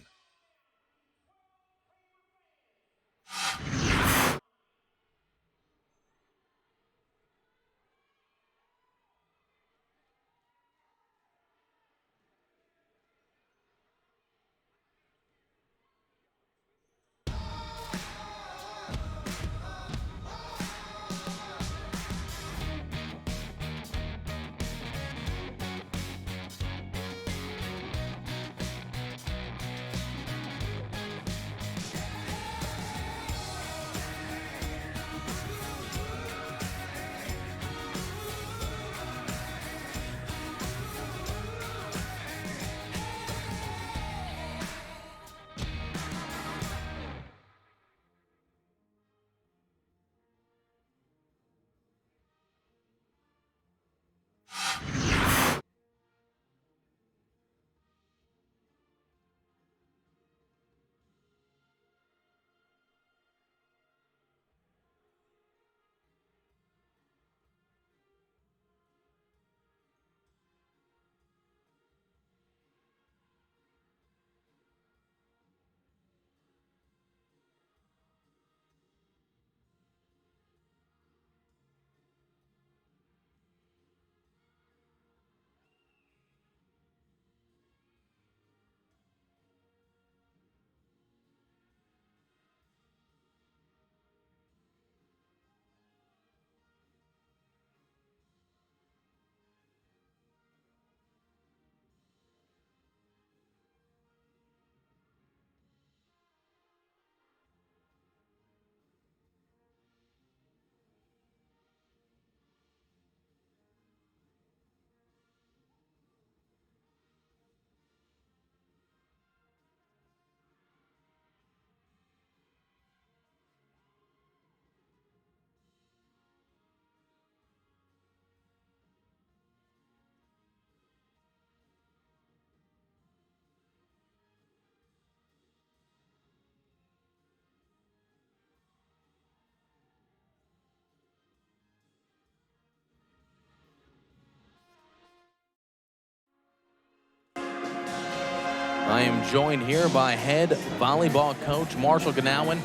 A: I am joined here by head volleyball coach Marshall Ganawan.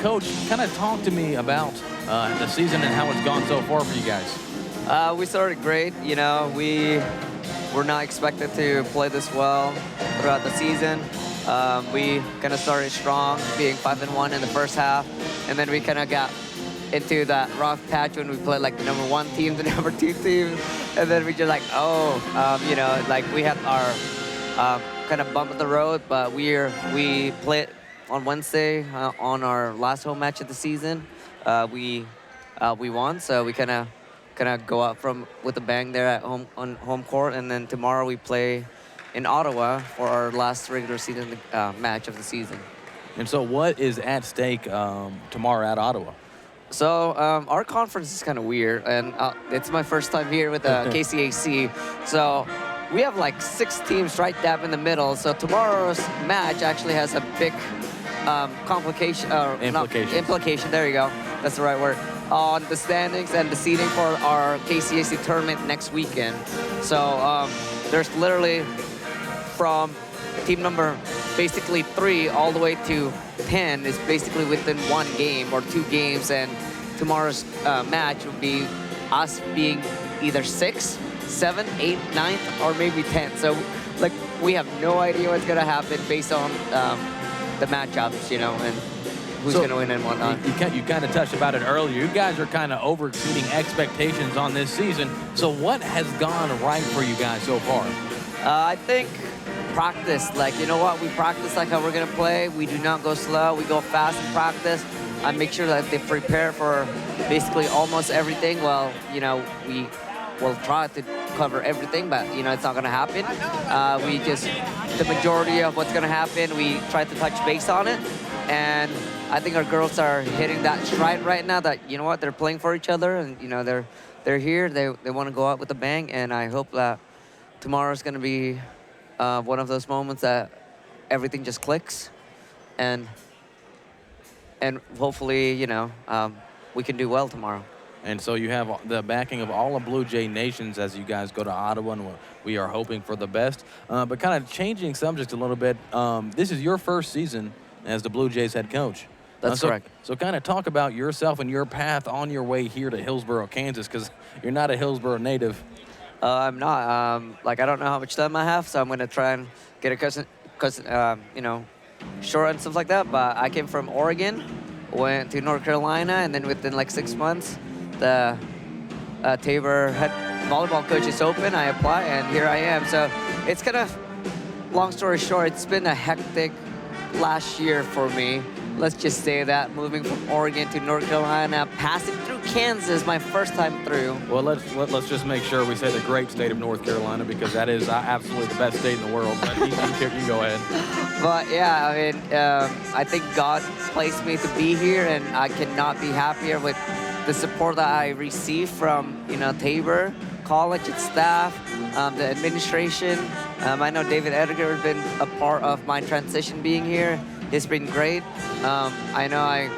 A: Coach, kind of talk to me about the season and how it's gone so far for you guys.
F: We started great. You know, we were not expected to play this well throughout the season. We kind of started strong, being 5-1 in the first half, and then we kind of got into that rough patch when we played like the number 1 team, the number 2 team, and then we just like, you know, like we had our kind of bump in the road, but we played on Wednesday on our last home match of the season. We won, so we kind of go out with a bang there at home on home court, and then tomorrow we play in Ottawa for our last regular season match of the season.
A: And so what is at stake tomorrow at Ottawa?
F: So our conference is kind of weird, and it's my first time here with KCAC. So we have like 6 teams right dab in the middle. So tomorrow's match actually has a big implication. There you go. That's the right word. On the standings and the seeding for our KCAC tournament next weekend. So there's literally from team number basically 3 all the way to 10 is basically within 1 game or 2 games, and tomorrow's match will be us being either 6, 7, 8, 9th, or maybe 10th. So like we have no idea what's gonna happen based on the matchups, you know, and who's gonna win and whatnot.
A: You kind of touched about it earlier. You guys are kind of over-exceeding expectations on this season. So what has gone right for you guys so far?
F: I think practice. Like, you know what? We practice like how we're going to play. We do not go slow. We go fast in practice. I make sure that they prepare for basically almost everything. Well, you know, we will try to cover everything, but it's not gonna happen. The majority of what's gonna happen, we try to touch base on it, and I think our girls are hitting that stride right now. That they're playing for each other, and they're here. They want to go out with a bang, and I hope that tomorrow's gonna be one of those moments that everything just clicks, and hopefully we can do well tomorrow.
A: And so you have the backing of all of Blue Jay Nations as you guys go to Ottawa, and we are hoping for the best. But kind of changing subject a little bit, this is your first season as the Blue Jays head coach.
F: That's correct.
A: So kind of talk about yourself and your path on your way here to Hillsborough, Kansas, because you're not a Hillsborough native.
F: I'm not. I don't know how much time I have, so I'm going to try and get a short and stuff like that. But I came from Oregon, went to North Carolina, and then within 6 months, the Tabor head volleyball coach is open. I apply, and here I am. So it's kind of, long story short, it's been a hectic last year for me. Let's just say that, moving from Oregon to North Carolina, passing through Kansas, my first time through.
A: Well, let's just make sure we say the great state of North Carolina, because that is absolutely the best state in the world. But you can go ahead.
F: But yeah, I think God placed me to be here, and I cannot be happier with the support that I receive from Tabor College, its staff, the administration. I know David Edgar has been a part of my transition being here. It's been great. I know I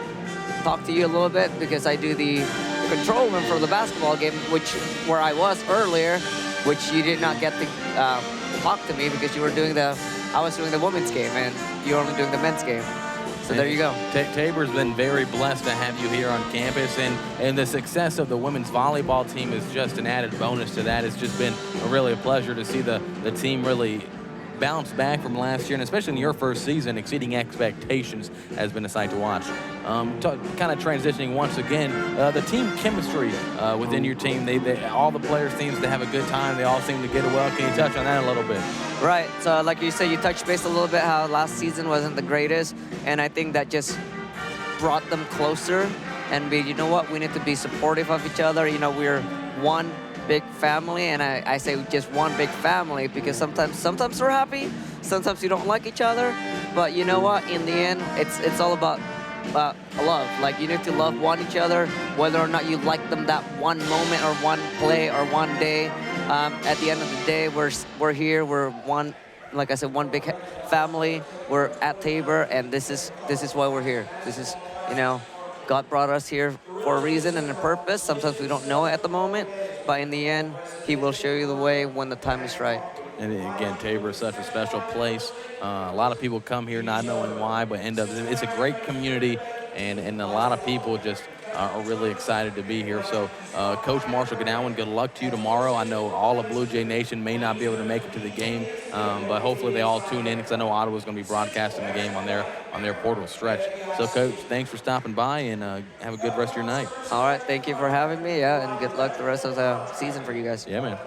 F: talked to you a little bit because I do the control room for the basketball game, where I was earlier, which you did not get to talk to me because I was doing the women's game and you're only doing the men's game. So there you go.
A: Tabor's been very blessed to have you here on campus, and the success of the women's volleyball team is just an added bonus to that. It's just been really a pleasure to see the team really bounce back from last year, and especially in your first season, exceeding expectations has been a sight to watch. Kind of transitioning once again, the team chemistry within your team, all the players seems to have a good time. They all seem to get well. Can you touch on that a little bit?
F: Right. So like you said, you touched base a little bit how last season wasn't the greatest, and I think that just brought them closer and we need to be supportive of each other. We're one big family, and I say just one big family because sometimes we're happy, sometimes we don't like each other, but you know what? In the end, it's all about love. You need to love each other, whether or not you like them that one moment or one play or one day. At the end of the day, we're here. We're one, like I said, one big family. We're at Tabor, and this is why we're here. This is God brought us here for a reason and a purpose. Sometimes we don't know it at the moment, but in the end, He will show you the way when the time is right.
A: And again, Tabor is such a special place. A lot of people come here not knowing why, but it's a great community, and a lot of people just are really excited to be here. So, Coach Marshall Goodwin, good luck to you tomorrow. I know all of Blue Jay Nation may not be able to make it to the game, but hopefully they all tune in because I know Ottawa's going to be broadcasting the game on their portal stretch. So, Coach, thanks for stopping by, and have a good rest of your night.
F: All right, thank you for having me, and good luck the rest of the season for you guys.
A: Yeah, man.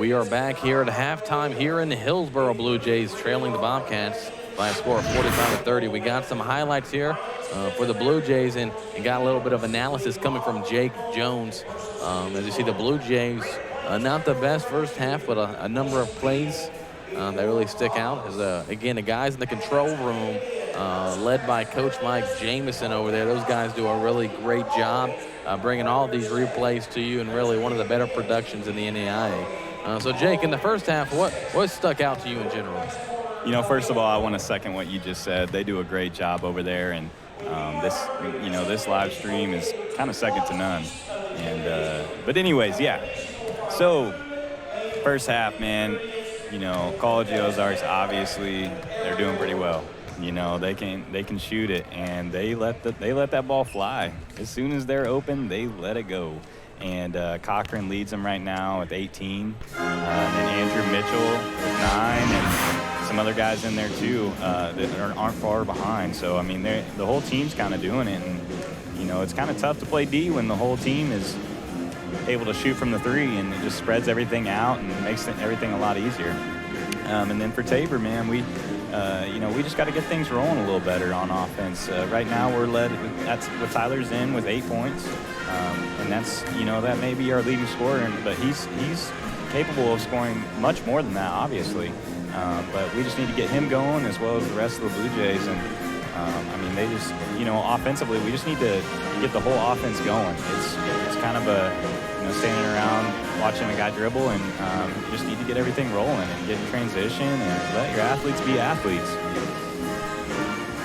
A: We are back here at halftime here in Hillsboro. Blue Jays trailing the Bobcats by a score of 45-30. We got some highlights here for the Blue Jays and got a little bit of analysis coming from Jake Jones. As you see, the Blue Jays, not the best first half, but a number of plays that really stick out. As, again, the guys in the control room, led by Coach Mike Jamison over there, those guys do a really great job bringing all of these replays to you, and really one of the better productions in the NAIA. So, Jake, in the first half, what stuck out to you in general?
B: You know, first of all, I want to second what you just said. They do a great job over there, and this live stream is kind of second to none. And but anyways, yeah. So, first half, man. You know, College of the Ozarks, obviously, they're doing pretty well. You know, they can shoot it, and they let that ball fly. As soon as they're open, they let it go. And Cochran leads them right now with 18. And Andrew Mitchell with 9, and some other guys in there too that aren't far behind. So I mean, the whole team's kind of doing it, and you know, it's kind of tough to play D when the whole team is able to shoot from the 3, and it just spreads everything out and makes everything a lot easier. And then for Tabor, man, we just got to get things rolling a little better on offense. Right now we're led with Tyler Zinn with 8 points, and that's, you know, that may be our leading scorer, but he's capable of scoring much more than that, obviously. But we just need to get him going as well as the rest of the Blue Jays. And I mean, they just, you know, offensively, we just need to get the whole offense going. It's kind of standing around watching a guy dribble, and you just need to get everything rolling and get in transition and let your athletes be athletes.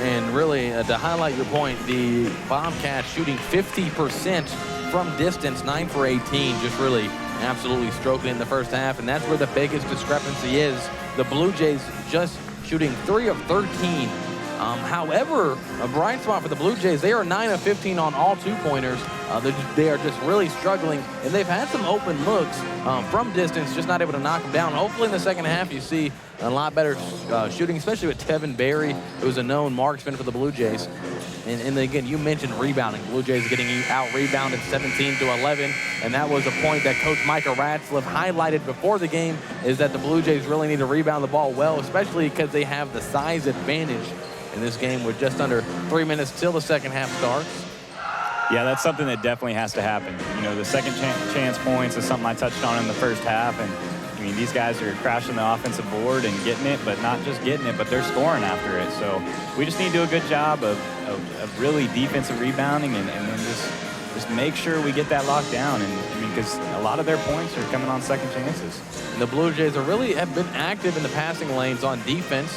A: And really, to highlight your point, the Bobcats shooting 50% from distance, 9 for 18, just really absolutely stroking in the first half, and that's where the biggest discrepancy is. The Blue Jays just shooting 3 of 13. However, a bright spot for the Blue Jays, they are 9 of 15 on all 2-pointers. They are just really struggling, and they've had some open looks from distance, just not able to knock them down. Hopefully in the second half you see a lot better shooting, especially with Tevin Berry, who's a known marksman for the Blue Jays. And again, you mentioned rebounding. Blue Jays getting out-rebounded 17-11, and that was a point that Coach Micah Ratzliff highlighted before the game, is that the Blue Jays really need to rebound the ball well, especially because they have the size advantage in this game with just under 3 minutes till the second half starts.
B: Yeah, that's something that definitely has to happen. You know, the second chance points is something I touched on in the first half, and I mean, these guys are crashing the offensive board and getting it, but not just getting it, but they're scoring after it. So we just need to do a good job of really defensive rebounding, and then just make sure we get that locked down. And I mean, because a lot of their points are coming on second chances.
A: And the Blue Jays have been active in the passing lanes on defense,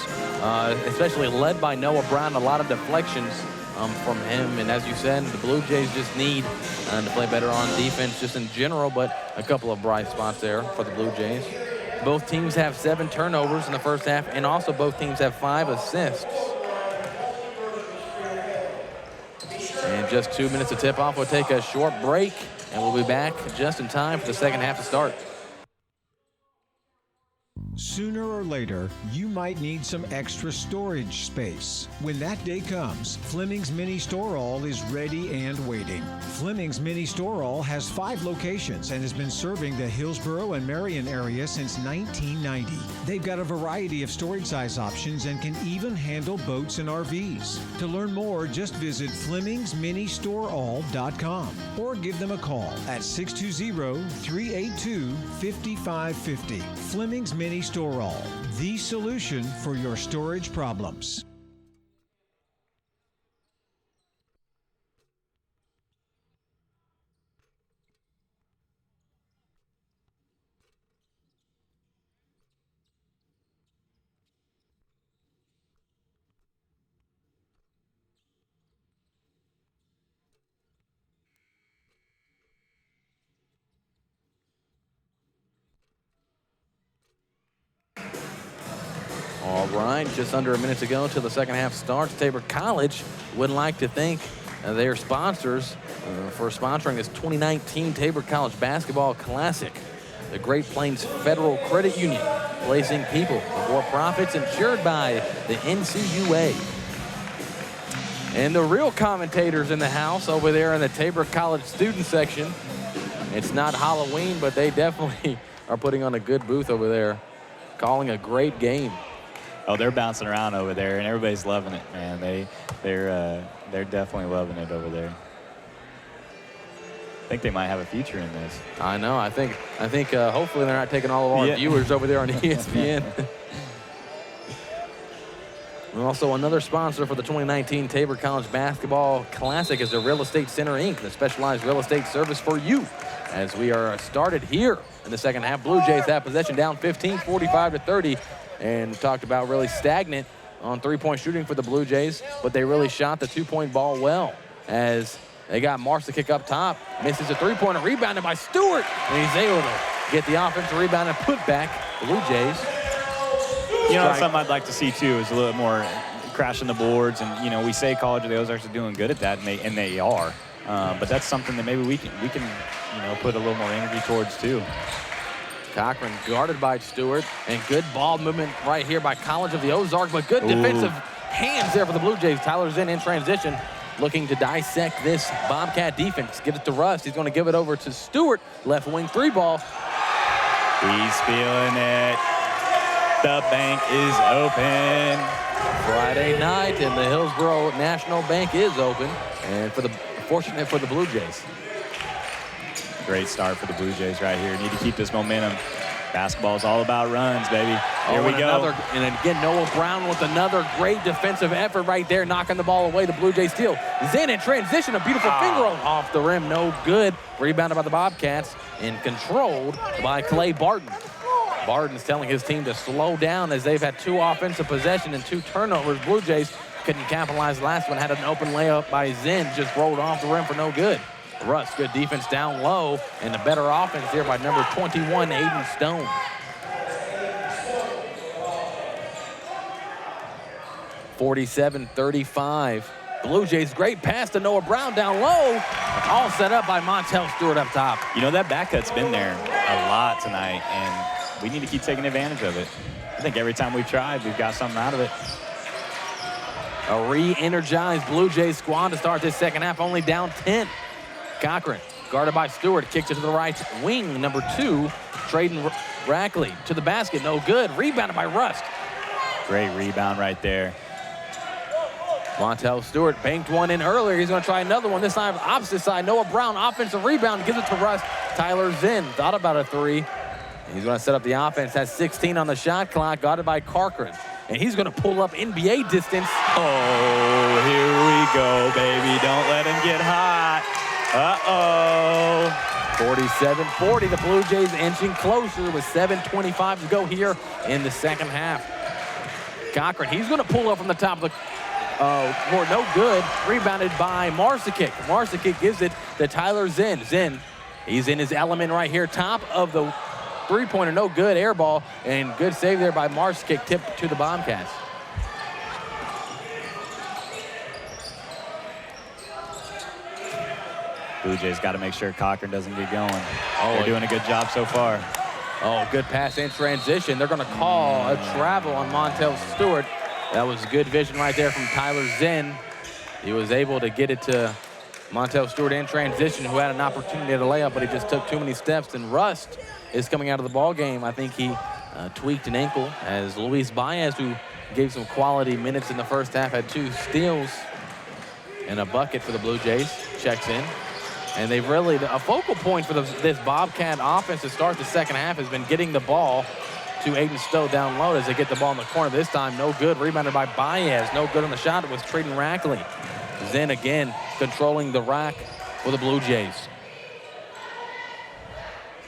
A: especially led by Noah Brown. A lot of deflections from him, and as you said, the Blue Jays just need to play better on defense just in general, but a couple of bright spots there for the Blue Jays. Both teams have 7 turnovers in the first half, and also both teams have 5 assists. And just 2 minutes to tip off. We'll take a short break, and we'll be back just in time for the second half to start.
C: Sooner or later, you might need some extra storage space. When that day comes, Fleming's Mini Store All is ready and waiting. Fleming's Mini Store All has 5 locations and has been serving the Hillsboro and Marion area since 1990. They've got a variety of storage size options and can even handle boats and RVs. To learn more, just visit FlemingsMiniStoreAll.com or give them a call at 620-382-5550. Fleming's Mini Store All, the solution for your storage problems.
A: All right, just under a minute to go till the second half starts. Tabor College would like to thank their sponsors for sponsoring this 2019 Tabor College Basketball Classic. The Great Plains Federal Credit Union, placing people before profits, insured by the NCUA. And the real commentators in the house over there in the Tabor College student section. It's not Halloween, but they definitely are putting on a good booth over there, calling a great game.
B: Oh, they're bouncing around over there, and everybody's loving it, man. They're definitely loving it over there. I think they might have a future in this.
A: I know. I think hopefully they're not taking all of our viewers over there on ESPN. And also another sponsor for the 2019 Tabor College Basketball Classic is the Real Estate Center, Inc., the specialized real estate service for you. As we are started here in the second half, Blue Jays have possession down 15, 45-30. And we talked about really stagnant on three-point shooting for the Blue Jays, but they really shot the two-point ball well as they got Marcikic up top, misses a three-pointer, rebounded by Stewart, and he's able to get the offensive rebound and put back the Blue Jays.
B: You know, something I'd like to see, too, is a little more crashing the boards. And, you know, we say College of the Ozarks are doing good at that, and they are. But that's something that maybe we can, you know, put a little more energy towards, too.
A: Cochran guarded by Stewart, and good ball movement right here by College of the Ozarks, but good defensive hands there for the Blue Jays. Tyler Zinn in transition, looking to dissect this Bobcat defense. Give it to Rust. He's going to give it over to Stewart. Left wing three ball.
B: He's feeling it. The bank is open.
A: Friday night, and the Hillsborough National Bank is open. And fortunate for the Blue Jays.
B: Great start for the Blue Jays right here. Need to keep this momentum. Basketball is all about runs, baby. Here we go.
A: And again, Noah Brown with another great defensive effort right there, knocking the ball away. The Blue Jays steal. Zinn in transition, a beautiful finger roll off the rim. No good. Rebounded by the Bobcats and controlled by Clay Barton. Barton's telling his team to slow down as they've had two offensive possession and two turnovers. Blue Jays couldn't capitalize. Last one had an open layup by Zinn, just rolled off the rim for no good. Russ, good defense down low, and a better offense here by number 21, Aiden Stone. (47-35). Blue Jays, great pass to Noah Brown down low. All set up by Montel Stewart up top.
B: You know, that back cut's been there a lot tonight, and we need to keep taking advantage of it. I think every time we've tried, we've got something out of it.
A: A re-energized Blue Jays squad to start this second half, only down 10. Cochran, guarded by Stewart, kicks it to the right wing. Number 2, Traden Rackley to the basket, no good. Rebounded by Rust.
B: Great rebound right there.
A: Montel Stewart banked one in earlier. He's going to try another one. This time, opposite side. Noah Brown, offensive rebound, gives it to Rust. Tyler Zinn thought about a three. He's going to set up the offense. Has 16 on the shot clock, guarded by Cochran. And he's going to pull up NBA distance.
B: Oh, here we go, baby. Don't let him get hot. Uh-oh.
A: 47-40, the Blue Jays inching closer with 7:25 to go here in the second half. Cochran, he's going to pull up from the top of the court, no good. Rebounded by Marcikic. Marcikic gives it to Tyler Zinn. Zinn, he's in his element right here, top of the three-pointer, no good, air ball, and good save there by Marcikic, tipped to the Bobcats.
B: Blue Jays got to make sure Cochran doesn't get going. They're doing a good job so far.
A: Oh, good pass in transition. They're going to call a travel on Montel Stewart. That was good vision right there from Tyler Zinn. He was able to get it to Montel Stewart in transition, who had an opportunity to lay up, but he just took too many steps. And Rust is coming out of the ball game. I think he tweaked an ankle, as Luis Baez, who gave some quality minutes in the first half, had 2 steals and a bucket for the Blue Jays, checks in. And they've really, a focal point for this Bobcat offense to start the second half has been getting the ball to Aiden Stowe down low as they get the ball in the corner. This time, no good. Rebounded by Baez. No good on the shot. It was Traden Rackley. Zinn again controlling the rack for the Blue Jays.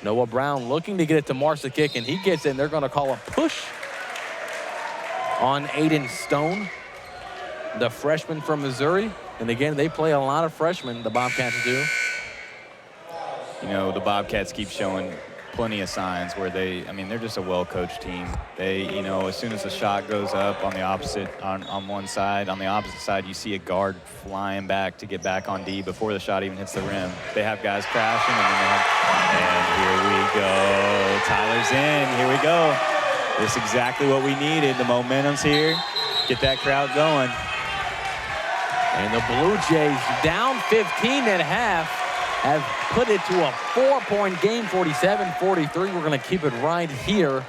A: Noah Brown looking to get it to Marcikic, and he gets in. They're going to call a push on Aiden Stone, the freshman from Missouri. And again, they play a lot of freshmen, the Bobcats do.
B: You know, the Bobcats keep showing plenty of signs where they're just a well-coached team. They, you know, as soon as the shot goes up on the opposite, on one side, on the opposite side, you see a guard flying back to get back on D before the shot even hits the rim. They have guys crashing, and here we go. Tyler's in, here we go. This is exactly what we needed. The momentum's here. Get that crowd going.
A: And the Blue Jays down 15 at half. have put it to a 4-point game, 47-43. We're going to keep it right here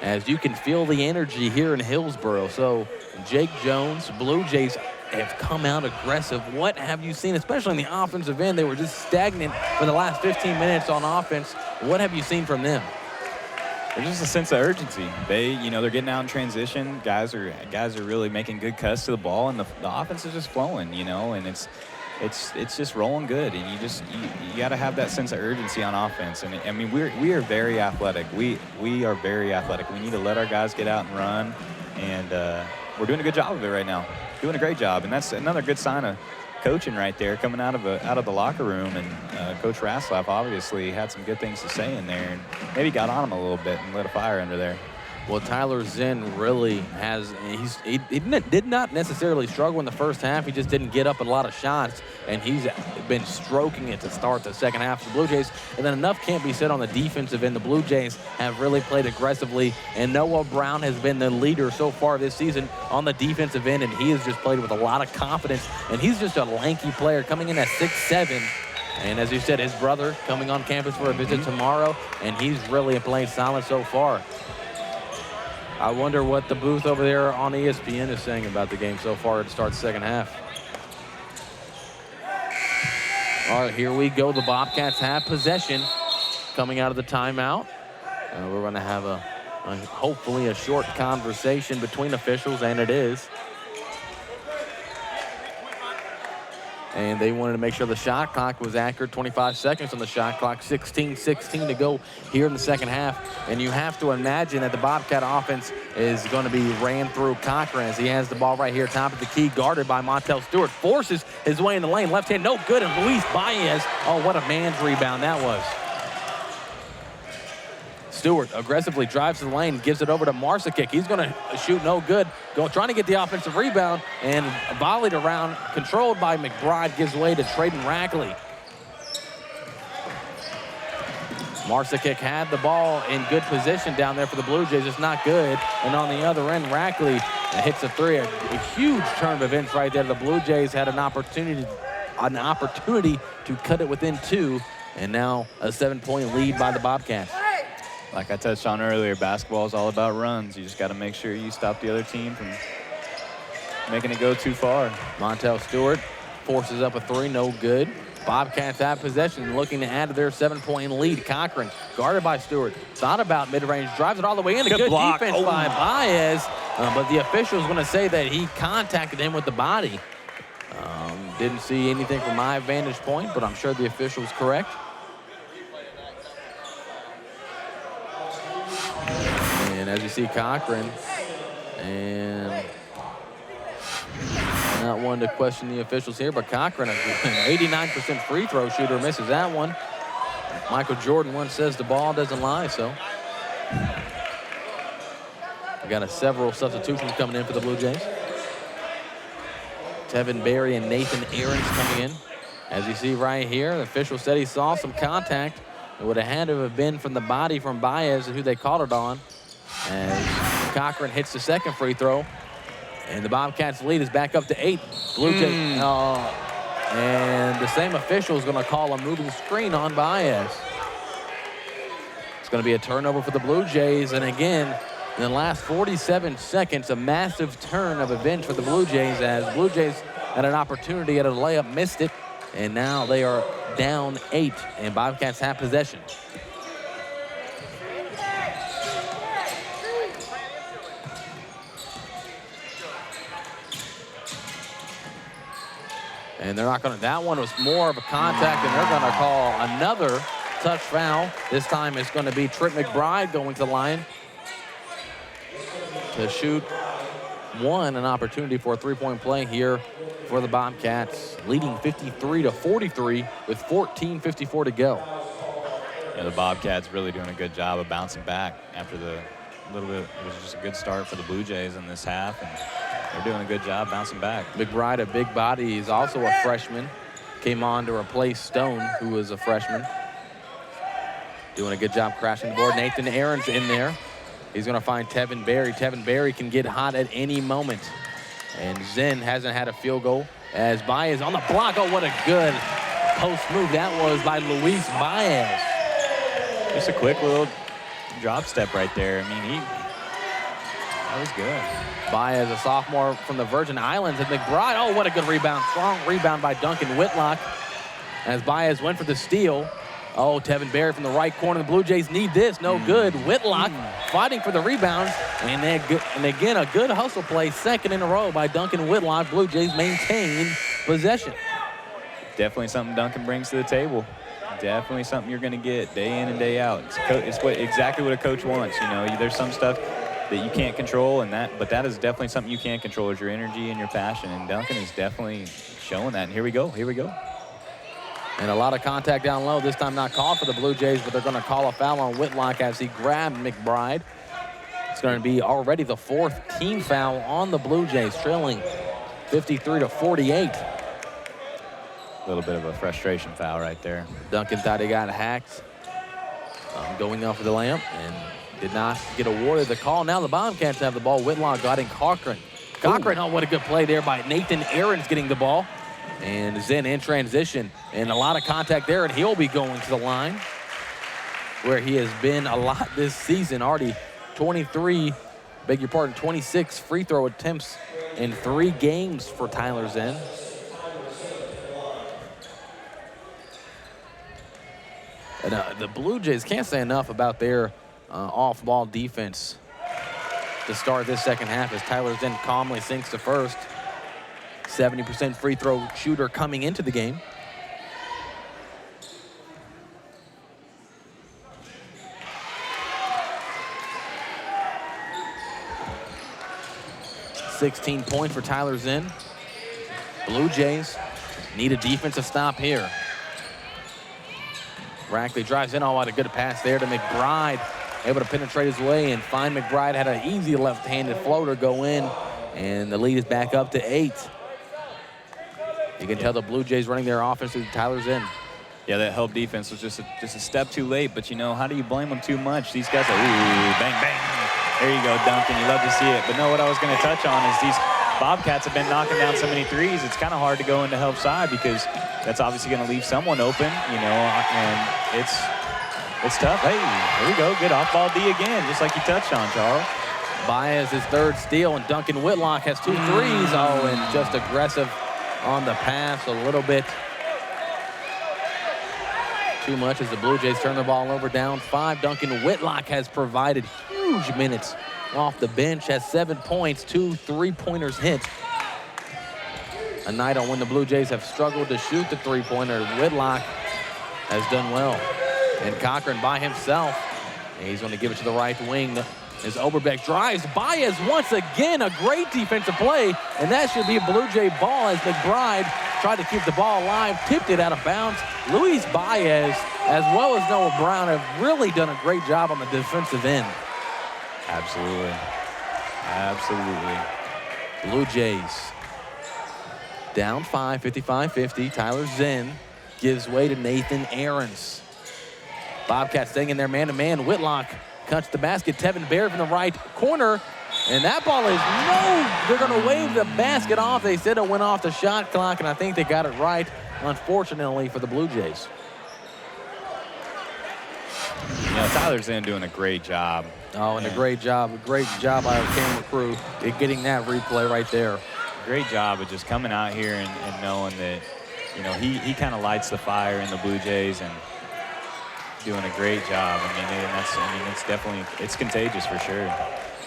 A: as you can feel the energy here in Hillsboro. So Jake Jones, Blue Jays have come out aggressive. What have you seen, especially in the offensive end? They were just stagnant for the last 15 minutes on offense. What have you seen from them?
B: There's just a sense of urgency. They're getting out in transition. Guys are really making good cuts to the ball, and the offense is just flowing, and it's just rolling good. And you got to have that sense of urgency on offense. And I mean, we are very athletic. We are very athletic. We need to let our guys get out and run, and we're doing a good job of it right now. Doing a great job, and that's another good sign of coaching right there, coming out of the locker room. And Coach Raslaff obviously had some good things to say in there, and maybe got on him a little bit and lit a fire under there.
A: Well, Tyler Zinn really has, he did not necessarily struggle in the first half. He just didn't get up a lot of shots, and he's been stroking it to start the second half of the Blue Jays. And then enough can't be said on the defensive end. The Blue Jays have really played aggressively, and Noah Brown has been the leader so far this season on the defensive end, and he has just played with a lot of confidence. And he's just a lanky player coming in at 6'7". And as you said, his brother coming on campus for a visit tomorrow, and he's really playing solid so far. I wonder what the booth over there on ESPN is saying about the game so far to start the second half. All right, here we go. The Bobcats have possession coming out of the timeout. We're going to have hopefully a short conversation between officials, and it is. And they wanted to make sure the shot clock was accurate. 25 seconds on the shot clock, 16-16 to go here in the second half. And you have to imagine that the Bobcat offense is going to be ran through Cochran as he has the ball right here, top of the key, guarded by Montel Stewart. Forces his way in the lane, left hand, no good, and Luis Baez. Oh, what a man's rebound that was. Stewart aggressively drives to the lane, gives it over to Marsikic. He's going to shoot no good. Trying to get the offensive rebound, and volleyed around, controlled by McBride, gives way to Traden Rackley. Marsikic had the ball in good position down there for the Blue Jays. It's not good. And on the other end, Rackley hits a three. A huge turn of events right there. The Blue Jays had an opportunity to cut it within two, and now a 7-point lead by the Bobcats.
B: Like I touched on earlier, basketball is all about runs. You just got to make sure you stop the other team from making it go too far.
A: Montel Stewart forces up a three, no good. Bobcats have possession, looking to add to their 7-point lead. Cochran, guarded by Stewart, thought about mid-range, drives it all the way in. A good defense by Baez, but the official's going to say that he contacted him with the body. Didn't see anything from my vantage point, but I'm sure the official's correct. And as you see, Cochran, and not one to question the officials here, but Cochran, an 89% free throw shooter, misses that one. Michael Jordan once says the ball doesn't lie, so. We got several substitutions coming in for the Blue Jays. Tevin Berry and Nathan Aarons coming in. As you see right here, the official said he saw some contact. It would have had to have been from the body from Baez, who they called it on. As Cochran hits the second free throw. And the Bobcats lead is back up to 8. Blue Jays. And the same official is going to call a moving screen on Baez. It's going to be a turnover for the Blue Jays. And again, in the last 47 seconds, a massive turn of events for the Blue Jays, as Blue Jays had an opportunity at a layup, missed it. And now they are down 8, and Bobcats have possession. And they're not going to, that one was more of a contact, and they're going to call another touch foul. This time it's going to be Trip McBride going to the line to shoot an opportunity for a three-point play here for the Bobcats, leading 53-43 with 14:54 to go.
B: Yeah, the Bobcats really doing a good job of bouncing back after it was just a good start for the Blue Jays in this half, and they're doing a good job bouncing back.
A: McBride, a big body, he's also a freshman. Came on to replace Stone, who was a freshman. Doing a good job crashing the board. Nathan Aarons in there. He's going to find Tevin Berry. Tevin Berry can get hot at any moment. And Zinn hasn't had a field goal as Baez on the block. Oh, what a good post move that was by Luis Baez.
B: Just a quick little drop step right there. I mean, that was good.
A: Baez, a sophomore from the Virgin Islands, and McBride. Oh, what a good rebound. Strong rebound by Duncan Whitlock as Baez went for the steal. Oh, Tevin Berry from the right corner. The Blue Jays need this. No good. Whitlock fighting for the rebound. And again, a good hustle play. Second in a row by Duncan Whitlock. Blue Jays maintain possession.
B: Definitely something Duncan brings to the table. Definitely something you're going to get day in and day out. It's exactly what a coach wants. You know, there's some stuff that you can't control, but that is definitely something you can control, is your energy and your passion. And Duncan is definitely showing that. And here we go. Here we go.
A: And a lot of contact down low. This time not called for the Blue Jays, but they're going to call a foul on Whitlock as he grabbed McBride. It's going to be already the 4th team foul on the Blue Jays, trailing 53-48.
B: A little bit of a frustration foul right there.
A: Duncan thought he got hacked going off of the lamp and did not get awarded the call. Now the Bobcats have the ball. Whitlock guarding Cochran. Cochran, oh, what a good play there by Nathan Aarons getting the ball. And Zen in transition, and a lot of contact there, and he'll be going to the line where he has been a lot this season. Already 26 free throw attempts in 3 games for Tyler Zen. And the Blue Jays can't say enough about their off-ball defense to start this second half as Tyler Zen calmly sinks to first. 70% free throw shooter coming into the game. $16 points for Tyler Zen. Blue Jays need a defensive stop here. Rackley drives in. Oh, what a good pass there to McBride. Able to penetrate his way and find McBride. Had an easy left-handed floater go in, and the lead is back up to 8. You can tell the Blue Jays running their offense through Tyler Zen.
B: Yeah, that help defense was just a step too late, but, you know, how do you blame them too much? These guys are, ooh, bang, bang. There you go, Duncan. You love to see it. But no, what I was going to touch on is these Bobcats have been knocking down so many threes. It's kind of hard to go into help side because that's obviously going to leave someone open, you know, and it's tough. Hey, here we go. Good off-ball D again, just like you touched on, Charles.
A: Baez his 3rd steal, and Duncan Whitlock has 2 threes. Oh, and just aggressive on the pass a little bit too much as the Blue Jays turn the ball over down 5. Duncan Whitlock has provided huge minutes off the bench, has 7 points, 2 3-pointers hit. A night on when the Blue Jays have struggled to shoot the 3-pointer. Whitlock has done well. And Cochran by himself. And he's going to give it to the right wing. As Oberbeck drives, Baez once again, a great defensive play, and that should be a Blue Jay ball as McBride tried to keep the ball alive, tipped it out of bounds. Luis Baez, as well as Noah Brown, have really done a great job on the defensive end.
B: Absolutely. Absolutely.
A: Blue Jays down 5, 55-50. Tyler Zen gives way to Nathan Aarons. Bobcats staying in their man-to-man. Whitlock cuts the basket. Tevin Bear from the right corner. And that ball is no. They're going to wave the basket off. They said it went off the shot clock, and I think they got it right, unfortunately, for the Blue Jays.
B: You know, Tyler's doing a great job.
A: Oh, and a great job by our camera crew in getting that replay right there.
B: Great job of just coming out here and knowing that, you know, he kind of lights the fire in the Blue Jays and doing a great job. It's definitely, it's contagious for sure.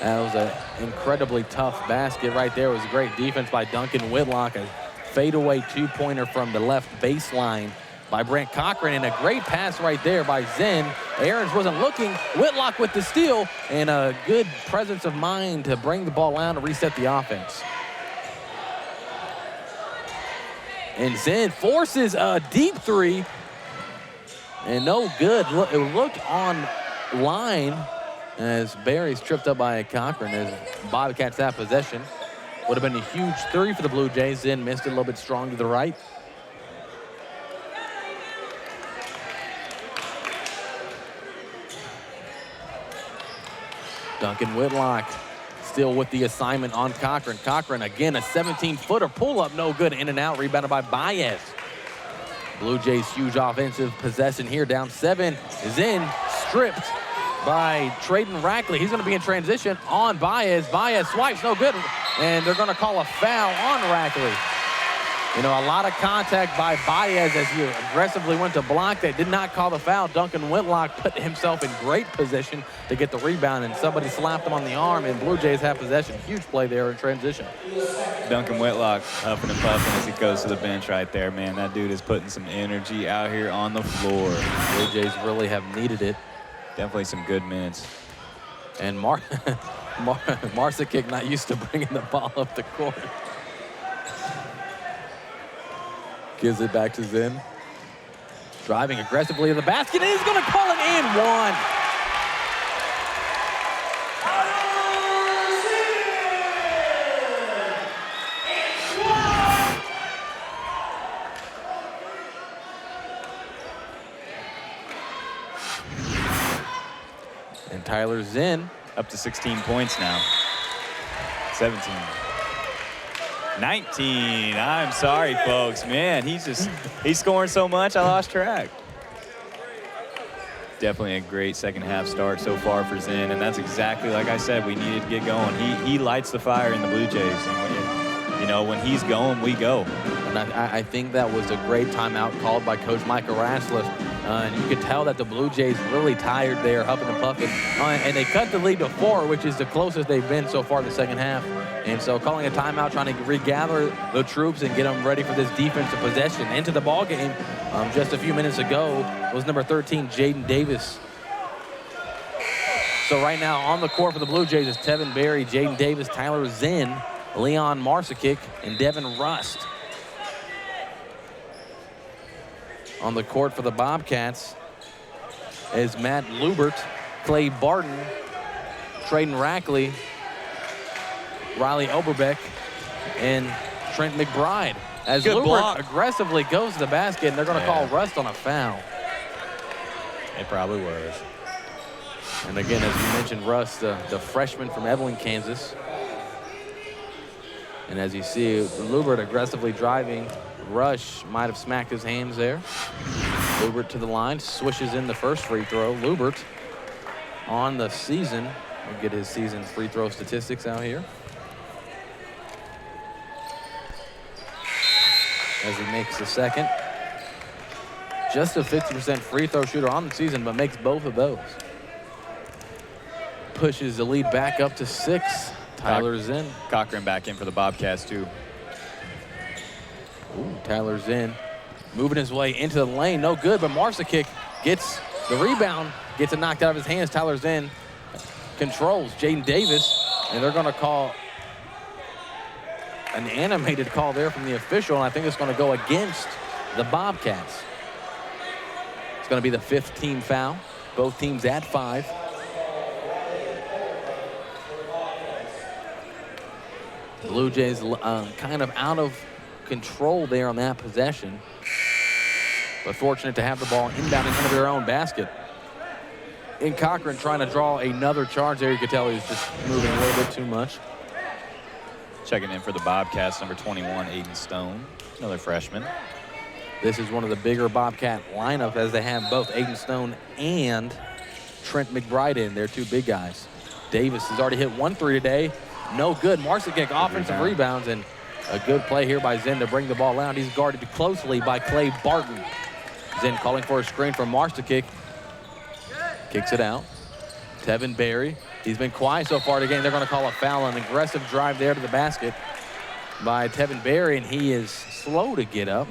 A: That was an incredibly tough basket right there. It was a great defense by Duncan Whitlock. A fadeaway 2-pointer from the left baseline by Brent Cochran, and a great pass right there by Zen. Aarons wasn't looking. Whitlock with the steal, and a good presence of mind to bring the ball out and reset the offense. And Zen forces a deep 3. And no good. It looked on line as Barry's tripped up by Cochran as Bobcats have possession. Would have been a huge 3 for the Blue Jays. Zen missed it a little bit strong to the right. Duncan Whitlock still with the assignment on Cochran. Cochran again, a 17-footer pull-up, no good, in and out, rebounded by Baez. Blue Jays huge offensive possession here. Down 7 is in, stripped by Trayden Rackley. He's going to be in transition on Baez. Baez swipes, no good. And they're going to call a foul on Rackley. You know, a lot of contact by Baez as he aggressively went to block. They did not call the foul. Duncan Whitlock put himself in great position to get the rebound, and somebody slapped him on the arm, and Blue Jays have possession. Huge play there in transition.
B: Duncan Whitlock huffing and puffing as he goes to the bench right there, man. That dude is putting some energy out here on the floor.
A: Blue Jays really have needed it.
B: Definitely some good minutes.
A: And Marsikic not used to bringing the ball up the court. Gives it back to Zinn. Driving aggressively to the basket, and he's going to call it and one. And Tyler Zinn
B: up to 16 points now. 17. 19. I'm sorry, folks. Man, he's scoring so much, I lost track. Definitely a great second half start so far for Zinn, and that's exactly like I said, we needed to get going. He lights the fire in the Blue Jays. And, you know, when he's going, we go.
A: And I think that was a great timeout called by Coach Micah Rasliff. And you could tell that the Blue Jays really tired there, huffing and puffing. And they cut the lead to 4, which is the closest they've been so far in the second half. And so calling a timeout, trying to regather the troops and get them ready for this defensive possession. Into the ball game just a few minutes ago was number 13, Jaden Davis. So right now on the court for the Blue Jays is Tevin Berry, Jaden Davis, Tyler Zinn, Leon Marsikic, and Devin Rust. On the court for the Bobcats is Matt Lubert, Clay Barton, Trayden Rackley, Riley Oberbeck, and Trent McBride. As
B: Good
A: Lubert
B: block.
A: aggressively goes to the basket, and they're going to call Rust on a foul.
B: It probably was.
A: And again, as you mentioned, Rust, the freshman from Evelyn, Kansas. And as you see, Lubert aggressively driving. Rush might have smacked his hands there. Lubert to the line, swishes in the first free throw. Lubert on the season. We'll get his season free throw statistics out here. As he makes the second. Just a 50% free throw shooter on the season, but makes both of those. Pushes the lead back up to 6. Tyler Zinn.
B: Cochran back in for the Bobcats, too.
A: Ooh, Tyler Zinn moving his way into the lane. No good, but Marsikic gets the rebound, gets it knocked out of his hands. Tyler Zinn controls Jaden Davis, and they're going to call an animated call there from the official, and I think it's going to go against the Bobcats. It's going to be the 5th team foul. Both teams at 5. Blue Jays kind of out of control there on that possession, but fortunate to have the ball inbounding under their own basket. And Cochran trying to draw another charge there. You could tell he was just moving a little bit too much.
B: Checking in for the Bobcats, number 21, Aiden Stone, another freshman.
A: This is one of the bigger Bobcat lineup as they have both Aiden Stone and Trent McBride in. They're 2 big guys. Davis has already hit 1 3 today. No good. Marsikic offensive rebounds, and a good play here by Zinn to bring the ball out. He's guarded closely by Clay Barton. Zinn calling for a screen from Marsikic. Kicks it out. Tevin Berry. He's been quiet so far today. They're going to call a foul. An aggressive drive there to the basket by Tevin Berry, and he is slow to get up.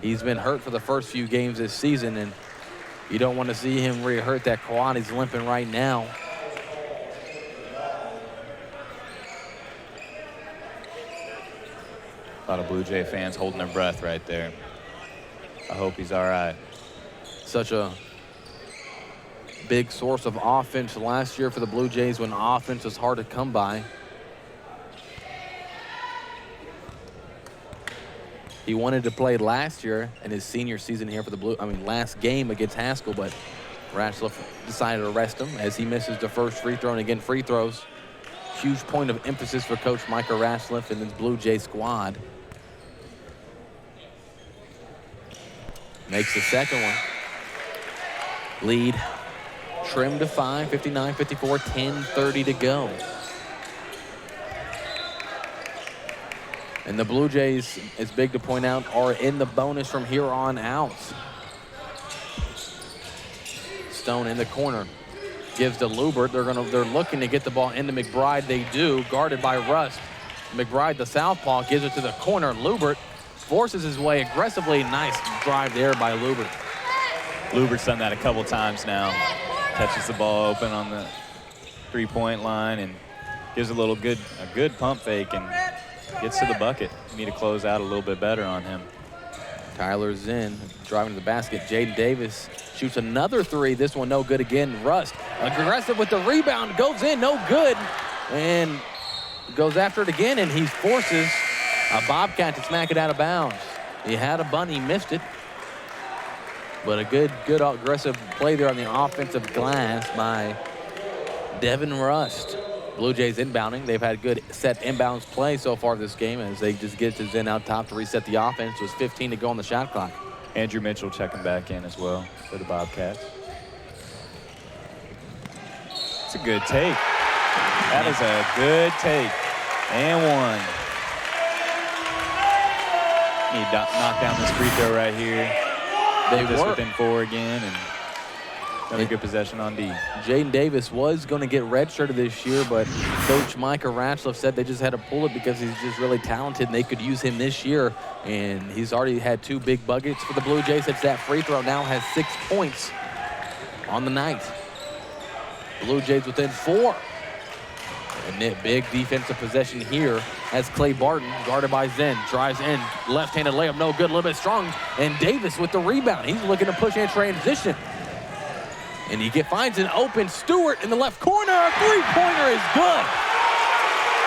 A: He's been hurt for the first few games this season, and you don't want to see him re-hurt that quad. He's limping right now.
B: A lot of Blue Jay fans holding their breath right there. I hope he's all right.
A: Such a big source of offense last year for the Blue Jays when offense was hard to come by. He wanted to play last year in his senior season here for the last game against Haskell, but Rasliff decided to rest him as he misses the first free throw. And again, free throws, huge point of emphasis for Coach Micah Rasliff and his Blue Jay squad. Makes the second one. Lead trimmed to 5, 59-54, 10:30 to go. And the Blue Jays, it's big to point out, are in the bonus from here on out. Stone in the corner. Gives to Lubert. They're looking to get the ball into McBride. They do, guarded by Rust. McBride, the southpaw, gives it to the corner. Lubert forces his way aggressively. Nice drive there by Lubert.
B: Lubert's done that a couple times now. Catches the ball open on the three-point line and gives a good pump fake and gets to the bucket. Need to close out a little bit better on him.
A: Tyler Zinn driving to the basket. Jaden Davis shoots another three. This one no good again. Rust aggressive with the rebound. Goes in, no good. And goes after it again, and he forces a Bobcat to smack it out of bounds. He had a bunny, missed it. But a good aggressive play there on the offensive glass by Devin Rust. Blue Jays inbounding. They've had good set inbounds play so far this game as they just get to Zen out top to reset the offense. It was 15 to go on the shot clock.
B: Andrew Mitchell checking back in as well for the Bobcats. It's a good take. That is a good take. And one. Need to knock down this free throw right here. They were within 4 again, and another good possession on D.
A: Jaden Davis was going to get redshirted this year, but Coach Micah Ratchliff said they just had to pull it because he's just really talented and they could use him this year. And he's already had 2 big buckets for the Blue Jays. It's that free throw now has 6 points on the night. Blue Jays within 4. And a big defensive possession here as Clay Barton, guarded by Zen, drives in, left-handed layup, no good, a little bit strong, and Davis with the rebound. He's looking to push in transition. And he finds an open Stewart in the left corner. A three-pointer is good.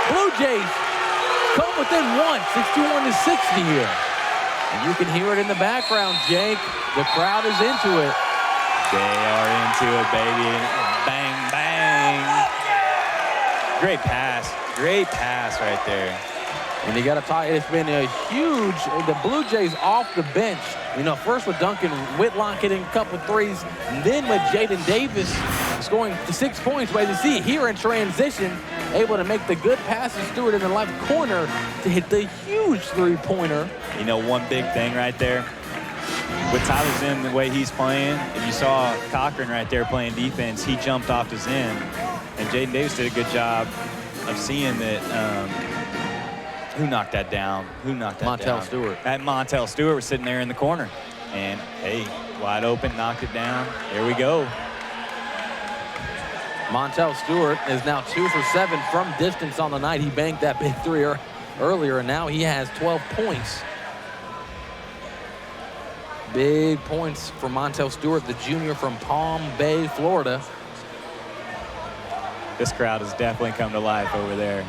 A: Blue Jays come within 1, 61-60 here. And you can hear it in the background, Jake. The crowd is into it.
B: They are into it, baby. Bang, bang. Great pass right there.
A: And you got to talk, it's been a huge, the Blue Jays off the bench. You know, first with Duncan Whitlock hitting a couple threes, and then with Jaden Davis scoring 6 points. But as you see here in transition, able to make the good pass to Stewart in the left corner to hit the huge three-pointer.
B: You know, one big thing right there, with Tyler Zinn, the way he's playing, if you saw Cochran right there playing defense, he jumped off to Zinn. And Jaden Davis did a good job of seeing that. Who knocked that down?
A: Montel Stewart.
B: That Montel Stewart was sitting there in the corner. And, hey, wide open, knocked it down. There we go.
A: Montel Stewart is now 2 for 7 from distance on the night. He banked that big three earlier, and now he has 12 points. Big points for Montel Stewart, the junior from Palm Bay, Florida.
B: This crowd has definitely come to life over there.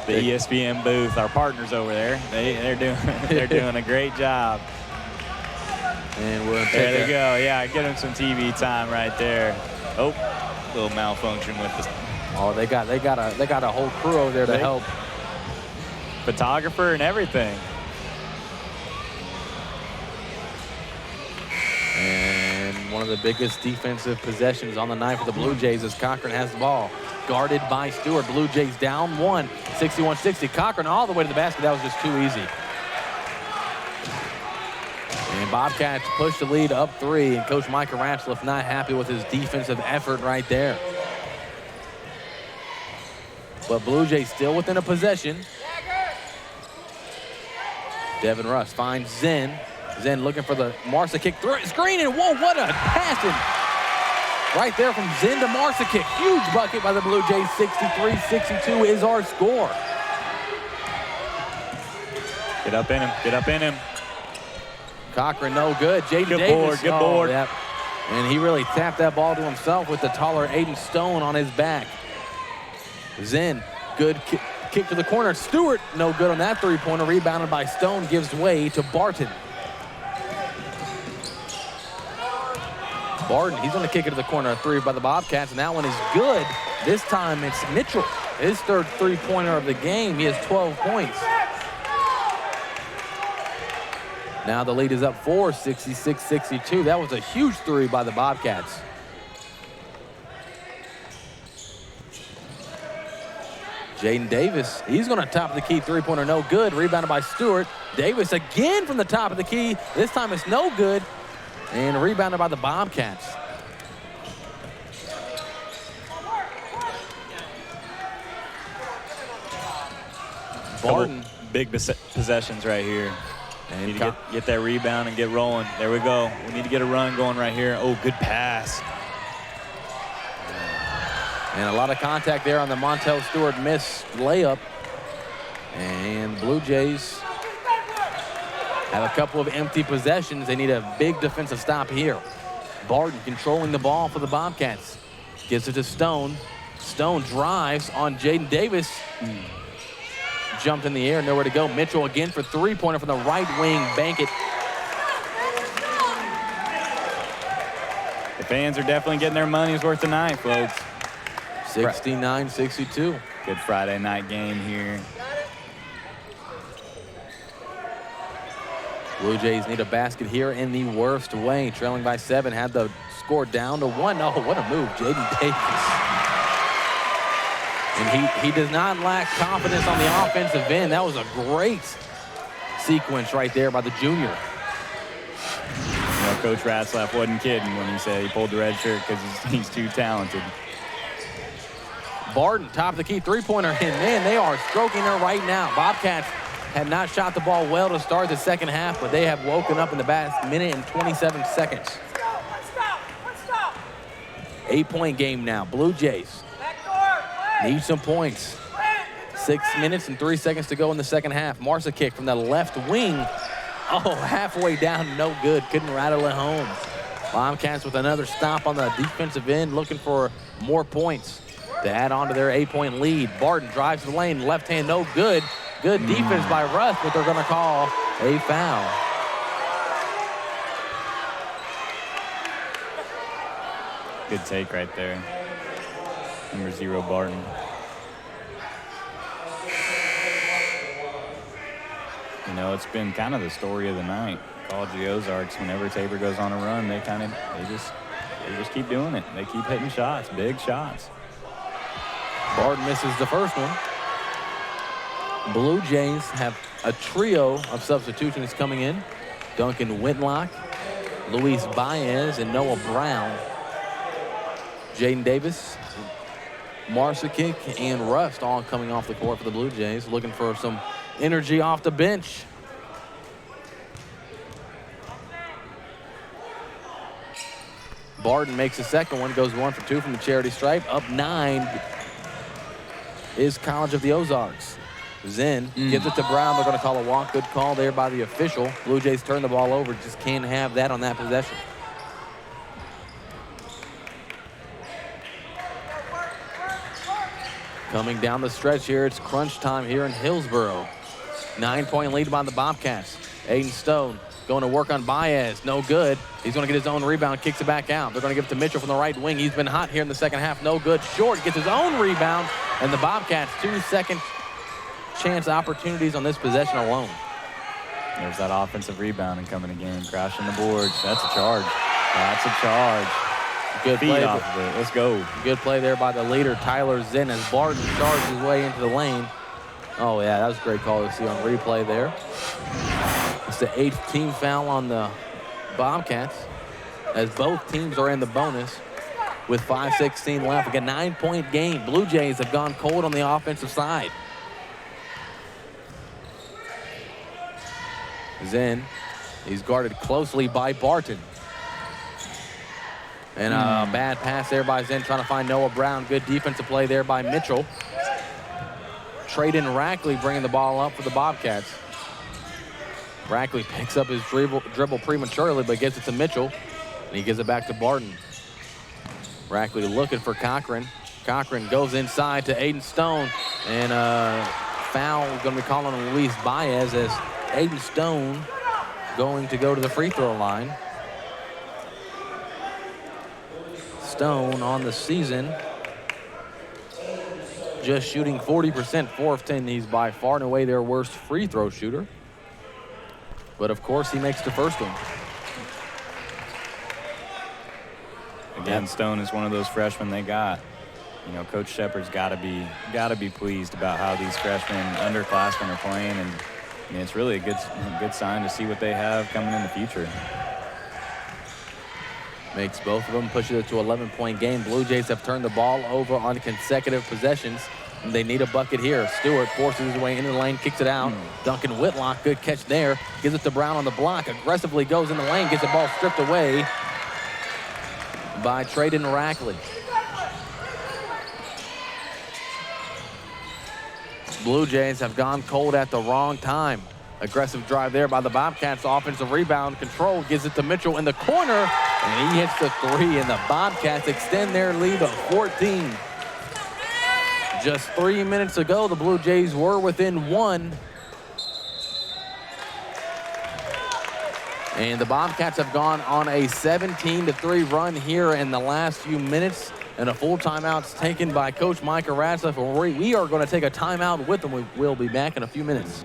B: The ESPN booth, our partners over there, they're doing a great job.
A: And we'll
B: there they go. Yeah, get them some TV time right there. Oh, little malfunction with this.
A: Oh, they got a whole crew over there to help.
B: Photographer and everything.
A: And one of the biggest defensive possessions on the night for the Blue Jays as Cochran has the ball. Guarded by Stewart. Blue Jays down 1, 61-60. Cochran all the way to the basket. That was just too easy. And Bobcats push the lead up 3, and Coach Micah Ratchliff not happy with his defensive effort right there. But Blue Jays still within a possession. Devin Rust finds Zen. Zen looking for the Marsa kick through screen, and whoa, what a passing. Right there from Zen to Marsa kick. Huge bucket by the Blue Jays. 63-62 is our score.
B: Get up in him.
A: Cochran no good. Jaden Davis.
B: Good board.
A: Yep. And he really tapped that ball to himself with the taller Aiden Stone on his back. Zen, good kick to the corner. Stewart, no good on that three-pointer. Rebounded by Stone, gives way to Barton. Barton, he's going to kick it to the corner. A 3 by the Bobcats, and that one is good. This time it's Mitchell, his third three-pointer of the game. He has 12 points. Now the lead is up 4, 66-62. That was a huge three by the Bobcats. Jaden Davis, he's going to top of the key three-pointer, no good. Rebounded by Stewart. Davis again from the top of the key. This time it's no good. And rebounded by the Bobcats. Barton.
B: Big possessions right here.
A: And
B: need to get that rebound and get rolling. There we go. We need to get a run going right here. Oh, good pass.
A: And a lot of contact there on the Montel Stewart miss layup. And Blue Jays have a couple of empty possessions. They need a big defensive stop here. Barton controlling the ball for the Bobcats. Gives it to Stone. Stone drives on Jaden Davis. Jumped in the air, nowhere to go. Mitchell again for three-pointer from the right wing. Bank it.
B: The fans are definitely getting their money's worth tonight, folks.
A: 69-62.
B: Good Friday night game here.
A: Blue Jays need a basket here in the worst way. Trailing by 7, had the score down to 1. Oh, what a move, Jaden Davis. And he does not lack confidence on the offensive end. That was a great sequence right there by the junior.
B: You know, Coach Ratzlaff wasn't kidding when he said he pulled the red shirt because he's too talented.
A: Barton, top of the key three-pointer, and man, they are stroking her right now. Bobcats had not shot the ball well to start the second half, but they have woken up in the last minute and 27 seconds. 8-point game now. Blue Jays need some points. 6 minutes and 3 seconds to go in the second half. Marsa kick from the left wing. Oh, halfway down, no good. Couldn't rattle it home. Bobcats with another stop on the defensive end, looking for more points to add on to their 8-point lead. Barton drives the lane, left hand, no good. Good defense by Russ, but they're going to call a foul.
B: Good take right there. Number 0, Barton. You know, it's been kind of the story of the night. College of the Ozarks, whenever Tabor goes on a run, they just keep doing it. They keep hitting shots, big shots.
A: Barton misses the first one. Blue Jays have a trio of substitutions coming in. Duncan Whitlock, Luis Baez, and Noah Brown. Jaden Davis, Marsa Kick, and Rust all coming off the court for the Blue Jays, looking for some energy off the bench. Barton makes the second one, goes 1 for 2 from the charity stripe. Up 9 is College of the Ozarks. Zen gives it to Brown. They're going to call a walk. Good call there by the official. Blue Jays turn the ball over. Just can't have that on that possession. Coming down the stretch here, it's crunch time here in Hillsboro. 9-point lead by the Bobcats. Aiden Stone going to work on Baez. No good. He's going to get his own rebound, kicks it back out. They're going to give it to Mitchell from the right wing. He's been hot here in the second half. No good. Short gets his own rebound, and the Bobcats 2 second chance opportunities on this possession alone.
B: There's that offensive rebounding coming again, crashing the boards. That's a charge. That's a charge.
A: Good play
B: off of it. Let's go.
A: Good play there by the leader, Tyler Zen, as Barton charges his way into the lane. Oh, yeah, that was a great call to see on replay there. It's the 8th team foul on the Bobcats, as both teams are in the bonus with 5:16 left. Like a 9-point game. Blue Jays have gone cold on the offensive side. Zen, he's guarded closely by Barton. And a bad pass there by Zen, trying to find Noah Brown. Good defensive play there by Mitchell. Traden Rackley bringing the ball up for the Bobcats. Rackley picks up his dribble prematurely, but gets it to Mitchell, and he gives it back to Barton. Rackley looking for Cochran. Cochran goes inside to Aiden Stone, and foul is going to be called on Luis Baez, as Aiden Stone going to go to the free throw line. Stone on the season just shooting 40%, 4 of 10. He's by far and away their worst free throw shooter. But, of course, he makes the first one.
B: Again, Stone is one of those freshmen they got. You know, Coach Shepard's got to be pleased about how these freshmen, underclassmen, are playing, and I mean, it's really a good sign to see what they have coming in the future.
A: Makes both of them, pushes it to 11-point game. Blue Jays have turned the ball over on consecutive possessions. And they need a bucket here. Stewart forces his way into the lane, kicks it out. Duncan Whitlock, good catch there. Gives it to Brown on the block. Aggressively goes in the lane, gets the ball stripped away by Traden Rackley. Blue Jays have gone cold at the wrong time. Aggressive drive there by the Bobcats. Offensive rebound control, gives it to Mitchell in the corner, and he hits the three, and the Bobcats extend their lead to 14. Just 3 minutes ago, the Blue Jays were within one. And the Bobcats have gone on a 17-3 run here in the last few minutes. And a full timeout's taken by Coach Micah Ratliff. We are going to take a timeout with them. We will be back in a few minutes.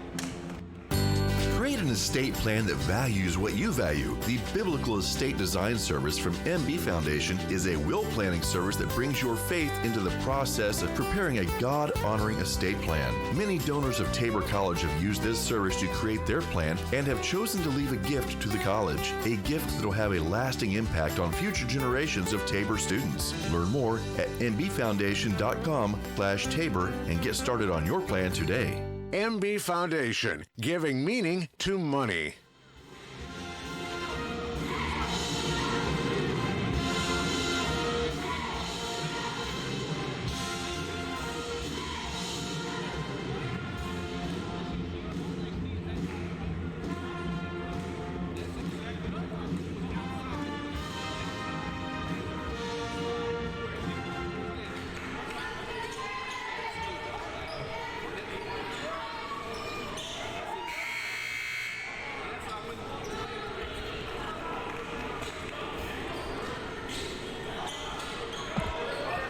D: Create an estate plan that values what you value. The Biblical Estate Design Service from MB Foundation is a will planning service that brings your faith into the process of preparing a God-honoring estate plan. Many donors of Tabor College have used this service to create their plan and have chosen to leave a gift to the college, a gift that will have a lasting impact on future generations of Tabor students. Learn more at mbfoundation.com/Tabor and get started on your plan today.
G: MB Foundation, giving meaning to money.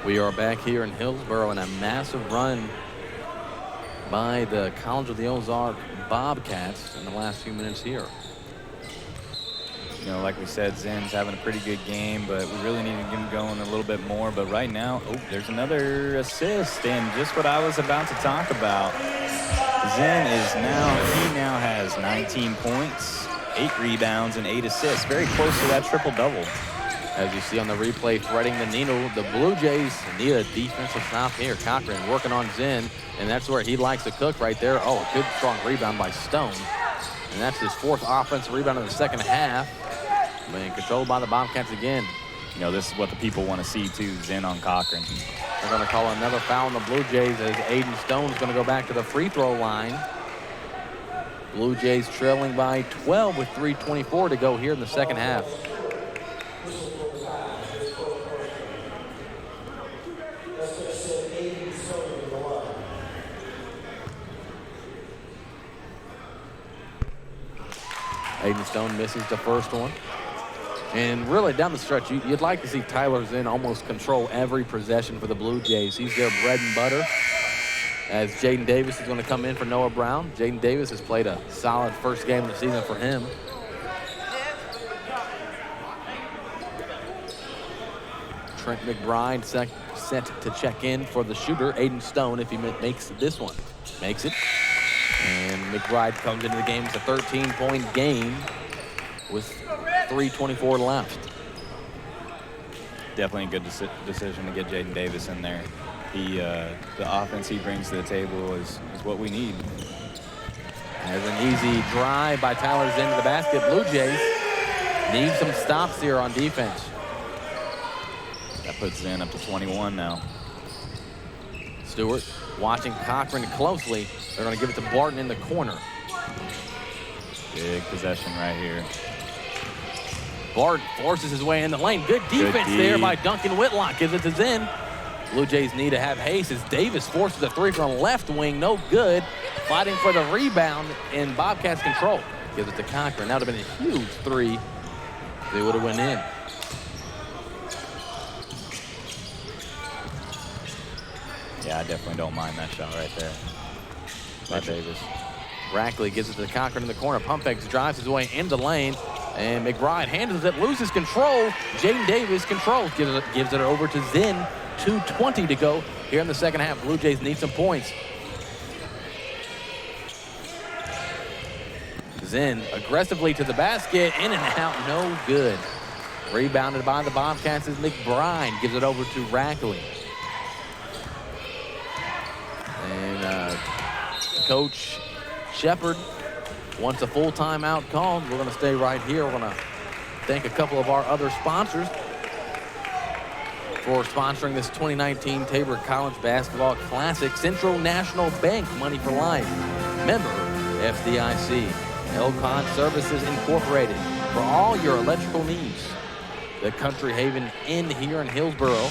A: We are back here in Hillsboro in a massive run by the College of the Ozarks Bobcats in the last few minutes here.
B: You know, like we said, Zen's having a pretty good game, but we really need to get him going a little bit more. But right now, there's another assist, and just what I was about to talk about. Zen he now has 19 points, 8 rebounds, and 8 assists. Very close to that triple-double.
A: As you see on the replay, threading the needle, the Blue Jays need a defensive stop here. Cochran working on Zen, and that's where he likes to cook right there. Oh, good strong rebound by Stone. And that's his 4th offensive rebound in the second half. Being controlled by the Bobcats again.
B: You know, this is what the people want to see, too, Zen on Cochran.
A: They're going to call another foul on the Blue Jays as Aiden Stone's going to go back to the free throw line. Blue Jays trailing by 12 with 3:24 to go here in the second half. Aiden Stone misses the first one. And really down the stretch, you'd like to see Tyler Zen almost control every possession for the Blue Jays. He's their bread and butter. As Jaden Davis is going to come in for Noah Brown. Jaden Davis has played a solid first game of the season for him. Trent McBride set to check in for the shooter, Aiden Stone, if he makes this one. Makes it. And McBride comes into the game with a 13-point game with 3:24 left.
B: Definitely a good decision to get Jaden Davis in there. The offense he brings to the table is what we need.
A: There's an easy drive by Tyler Zen to the basket. Blue Jays need some stops here on defense.
B: That puts Zen up to 21 now.
A: Stewart watching Cochran closely. They're going to give it to Barton in the corner.
B: Big possession right here.
A: Barton forces his way in the lane. Good defense there by Duncan Whitlock. Gives it to Zen. Blue Jays need to have haste as Davis forces a 3 from the left wing. No good. Fighting for the rebound in Bobcats control. Gives it to Cochran. That would have been a huge 3. They would have went in.
B: Yeah, I definitely don't mind that shot right there by Davis.
A: Rackley gives it to Cochran in the corner. Pump fakes, drives his way into lane. And McBride handles it, loses control. Jaden Davis controls, gives it over to Zinn. 2:20 to go here in the second half. Blue Jays need some points. Zinn aggressively to the basket, in and out, no good. Rebounded by the Bobcats as McBride gives it over to Rackley. And Coach Shepard wants a full timeout called. We're going to stay right here. We're going to thank a couple of our other sponsors for sponsoring this 2019 Tabor College Basketball Classic. Central National Bank, Money for Life. Member FDIC. Elcon Services Incorporated for all your electrical needs. The Country Haven Inn here in Hillsboro.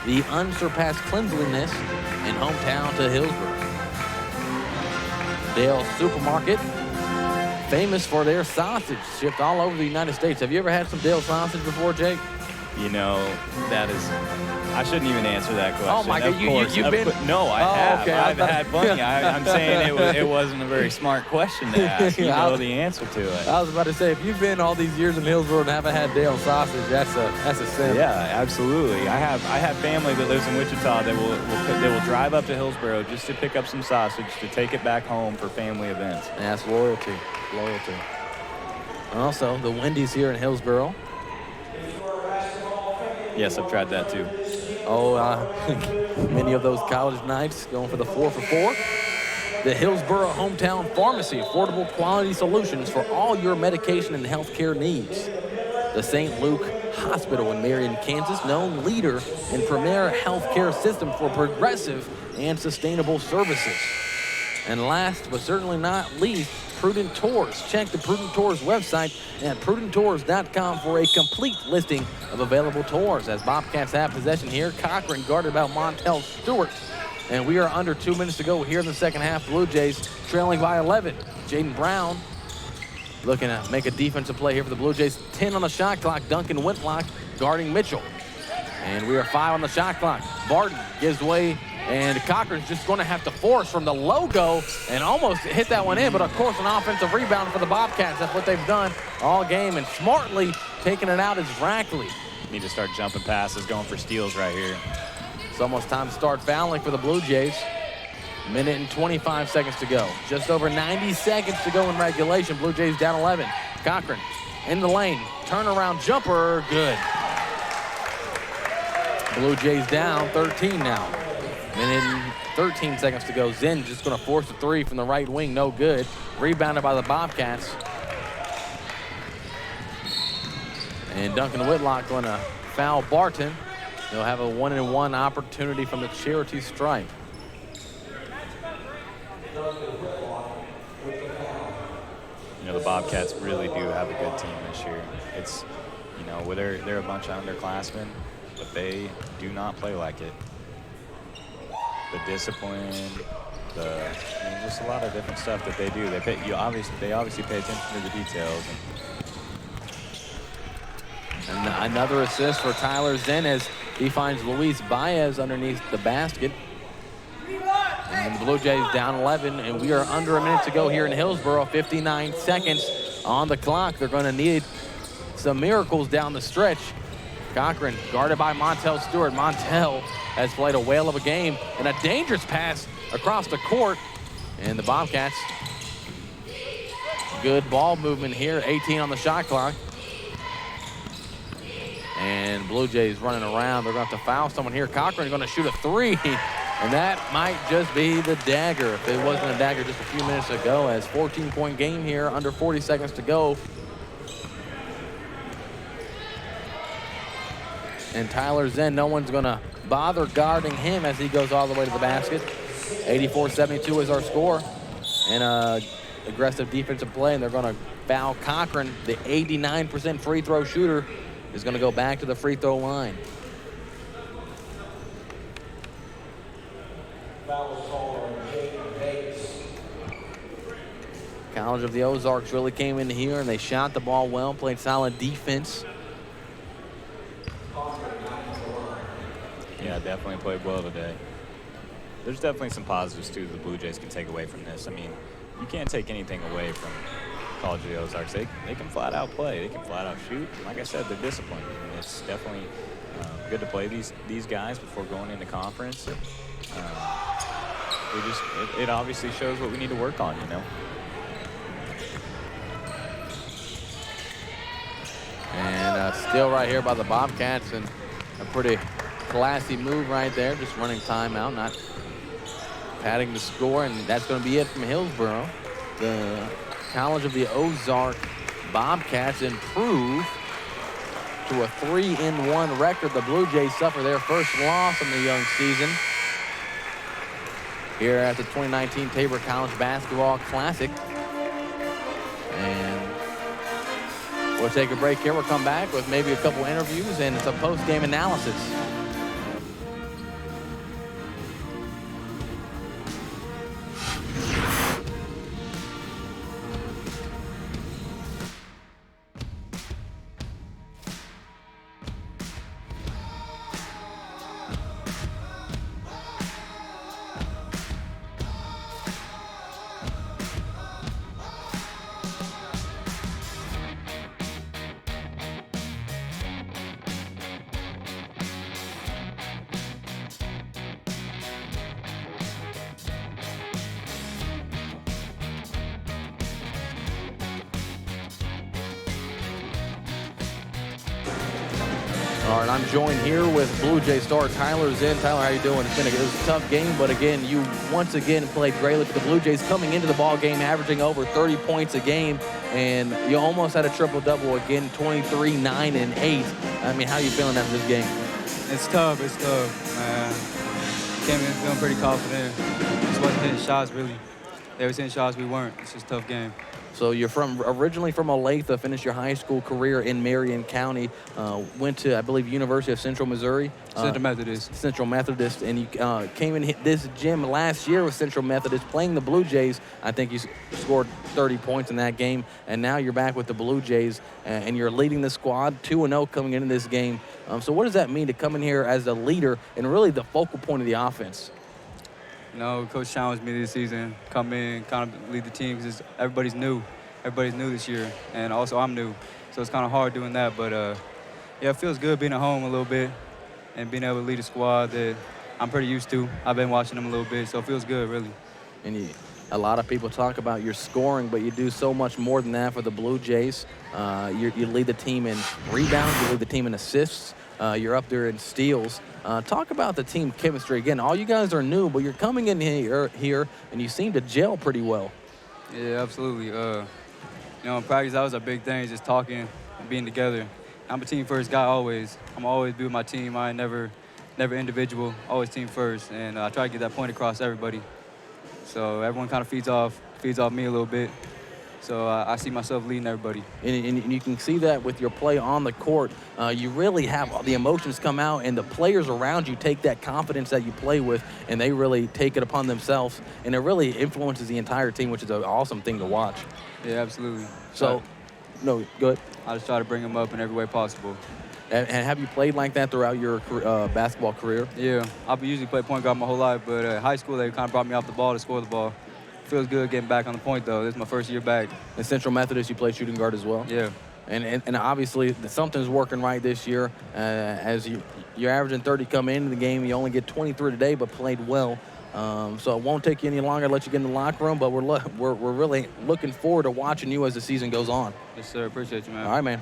A: The unsurpassed cleanliness in hometown to Hillsboro. Dale Supermarket, famous for their sausage, shipped all over the United States. Have you ever had some Dale sausage before, Jake?
B: You know, that is, I shouldn't even answer that question.
A: Oh my God, you've been?
B: No, I have.
A: Okay,
B: I've had plenty. I'm saying it wasn't a very smart question to ask. You know the answer to it.
A: I was about to say, if you've been all these years in Hillsboro and haven't had Dale sausage, that's a sin.
B: Yeah, absolutely. I have family that lives in Wichita that will drive up to Hillsboro just to pick up some sausage to take it back home for family events.
A: And that's loyalty. Also, the Wendy's here in Hillsboro.
B: Yes, I've tried that too.
A: Many of those college nights going for the 4 for 4. The Hillsboro Hometown Pharmacy, affordable quality solutions for all your medication and healthcare needs. The St. Luke Hospital in Marion, Kansas, known leader in premier healthcare system for progressive and sustainable services. And last but certainly not least, Prudent Tours. Check the Prudent Tours website at prudenttours.com for a complete listing of available tours. As Bobcats have possession here, Cochran guarded by Montel Stewart. And we are under 2 minutes to go here in the second half. Blue Jays trailing by 11. Jaden Brown looking to make a defensive play here for the Blue Jays. 10 on the shot clock. Duncan Whitlock guarding Mitchell. And we are 5 on the shot clock. Barton gives way. And Cochran's just going to have to force from the logo and almost hit that one in. But, of course, an offensive rebound for the Bobcats. That's what they've done all game. And smartly taking it out is Rackley.
B: Need to start jumping passes, going for steals right here.
A: It's almost time to start fouling for the Blue Jays. Minute and 25 seconds to go. Just over 90 seconds to go in regulation. Blue Jays down 11. Cochran in the lane. Turnaround jumper. Good. Blue Jays down 13 now. Minute and 13 seconds to go. Zinn just going to force a three from the right wing. No good. Rebounded by the Bobcats. And Duncan Whitlock going to foul Barton. He'll have a 1-and-1 opportunity from the charity stripe.
B: You know, the Bobcats really do have a good team this year. It's, you know, they're a bunch of underclassmen, but they do not play like it. The discipline, just a lot of different stuff that they do. They obviously pay attention to the details.
A: And another assist for Tyler Zinn as he finds Luis Baez underneath the basket. And the Blue Jays down 11, and we are under a minute to go here in Hillsboro. 59 seconds on the clock. They're going to need some miracles down the stretch. Cochran guarded by Montel Stewart. Montel has played a whale of a game and a dangerous pass across the court. And the Bobcats, good ball movement here. 18 on the shot clock. And Blue Jays running around. They're going to have to foul someone here. Cochran going to shoot a three. And that might just be the dagger. If it wasn't a dagger just a few minutes ago, as 14-point game here, under 40 seconds to go. And Tyler Zinn, no one's going to bother guarding him as he goes all the way to the basket. 84-72 is our score. And aggressive defensive play, and they're going to foul Cochran. The 89% free throw shooter is going to go back to the free throw line. College of the Ozarks really came in here and they shot the ball well, played solid defense.
B: Yeah, definitely played well today. There's definitely some positives, too, the Blue Jays can take away from this. I mean, you can't take anything away from College of the Ozarks. They can flat out play. They can flat out shoot. Like I said, they're disciplined. And it's definitely good to play these guys before going into conference. It obviously shows what we need to work on, you know.
A: And still right here by the Bobcats, and a pretty classy move right there, just running timeout, not padding the score, and that's going to be it from Hillsboro. The College of the Ozark Bobcats improve to a 3-1 record. The Blue Jays suffer their first loss in the young season here at the 2019 Tabor College Basketball Classic. And we'll take a break here. We'll come back with maybe a couple interviews and some post-game analysis. All right, I'm joined here with Blue Jay star Tyler Zinn. Tyler, how you doing? It was a tough game, but again, you once again played greatly for the Blue Jays, coming into the ball game, averaging over 30 points a game, and you almost had a triple-double again, 23, 9, and 8. I mean, how are you feeling after this game?
H: It's tough, man. Came in feeling pretty confident. Just wasn't hitting shots, really. They was hitting shots, we weren't. It's just a tough game.
A: So you're originally from Olathe, finished your high school career in Marion County, went to, I believe, University of Central Missouri.
H: Central Methodist.
A: Central Methodist, and you came in this gym last year with Central Methodist, playing the Blue Jays. I think you scored 30 points in that game, and now you're back with the Blue Jays, and you're leading the squad, 2-0 coming into this game. So what does that mean to come in here as the leader and really the focal point of the offense?
H: You know, Coach challenged me this season, come in, kind of lead the team, because everybody's new. Everybody's new this year, and also I'm new. So it's kind of hard doing that, but yeah, it feels good being at home a little bit and being able to lead a squad that I'm pretty used to. I've been watching them a little bit, so it feels good, really.
A: And a lot of people talk about your scoring, but you do so much more than that for the Blue Jays. You lead the team in rebounds, you lead the team in assists. You're up there in steals. Talk about the team chemistry. Again, all you guys are new, but you're coming in here and you seem to gel pretty well.
H: Yeah, absolutely. You know, in practice, that was a big thing, just talking and being together. I'm a team first guy always. I'm always be with my team. I ain't never individual, always team first. And I try to get that point across to everybody. So everyone kind of feeds off me a little bit. So I see myself leading everybody.
A: And you can see that with your play on the court. You really have all the emotions come out, and the players around you take that confidence that you play with, and they really take it upon themselves. And it really influences the entire team, which is an awesome thing to watch.
H: Yeah, absolutely.
A: So, no, go ahead.
H: I just try to bring them up in every way possible.
A: And have you played like that throughout your basketball career?
H: Yeah, I've usually played point guard my whole life, but high school they kind of brought me off the ball to score the ball. Feels good getting back on the point, though. This is my first year back.
A: In Central Methodist, you play shooting guard as well?
H: Yeah.
A: And obviously something's working right this year. As you're averaging 30 coming into the game, you only get 23 today, but played well. So it won't take you any longer to let you get in the locker room, but we're really looking forward to watching you as the season goes on.
H: Yes, sir. Appreciate you, man.
A: All right, man.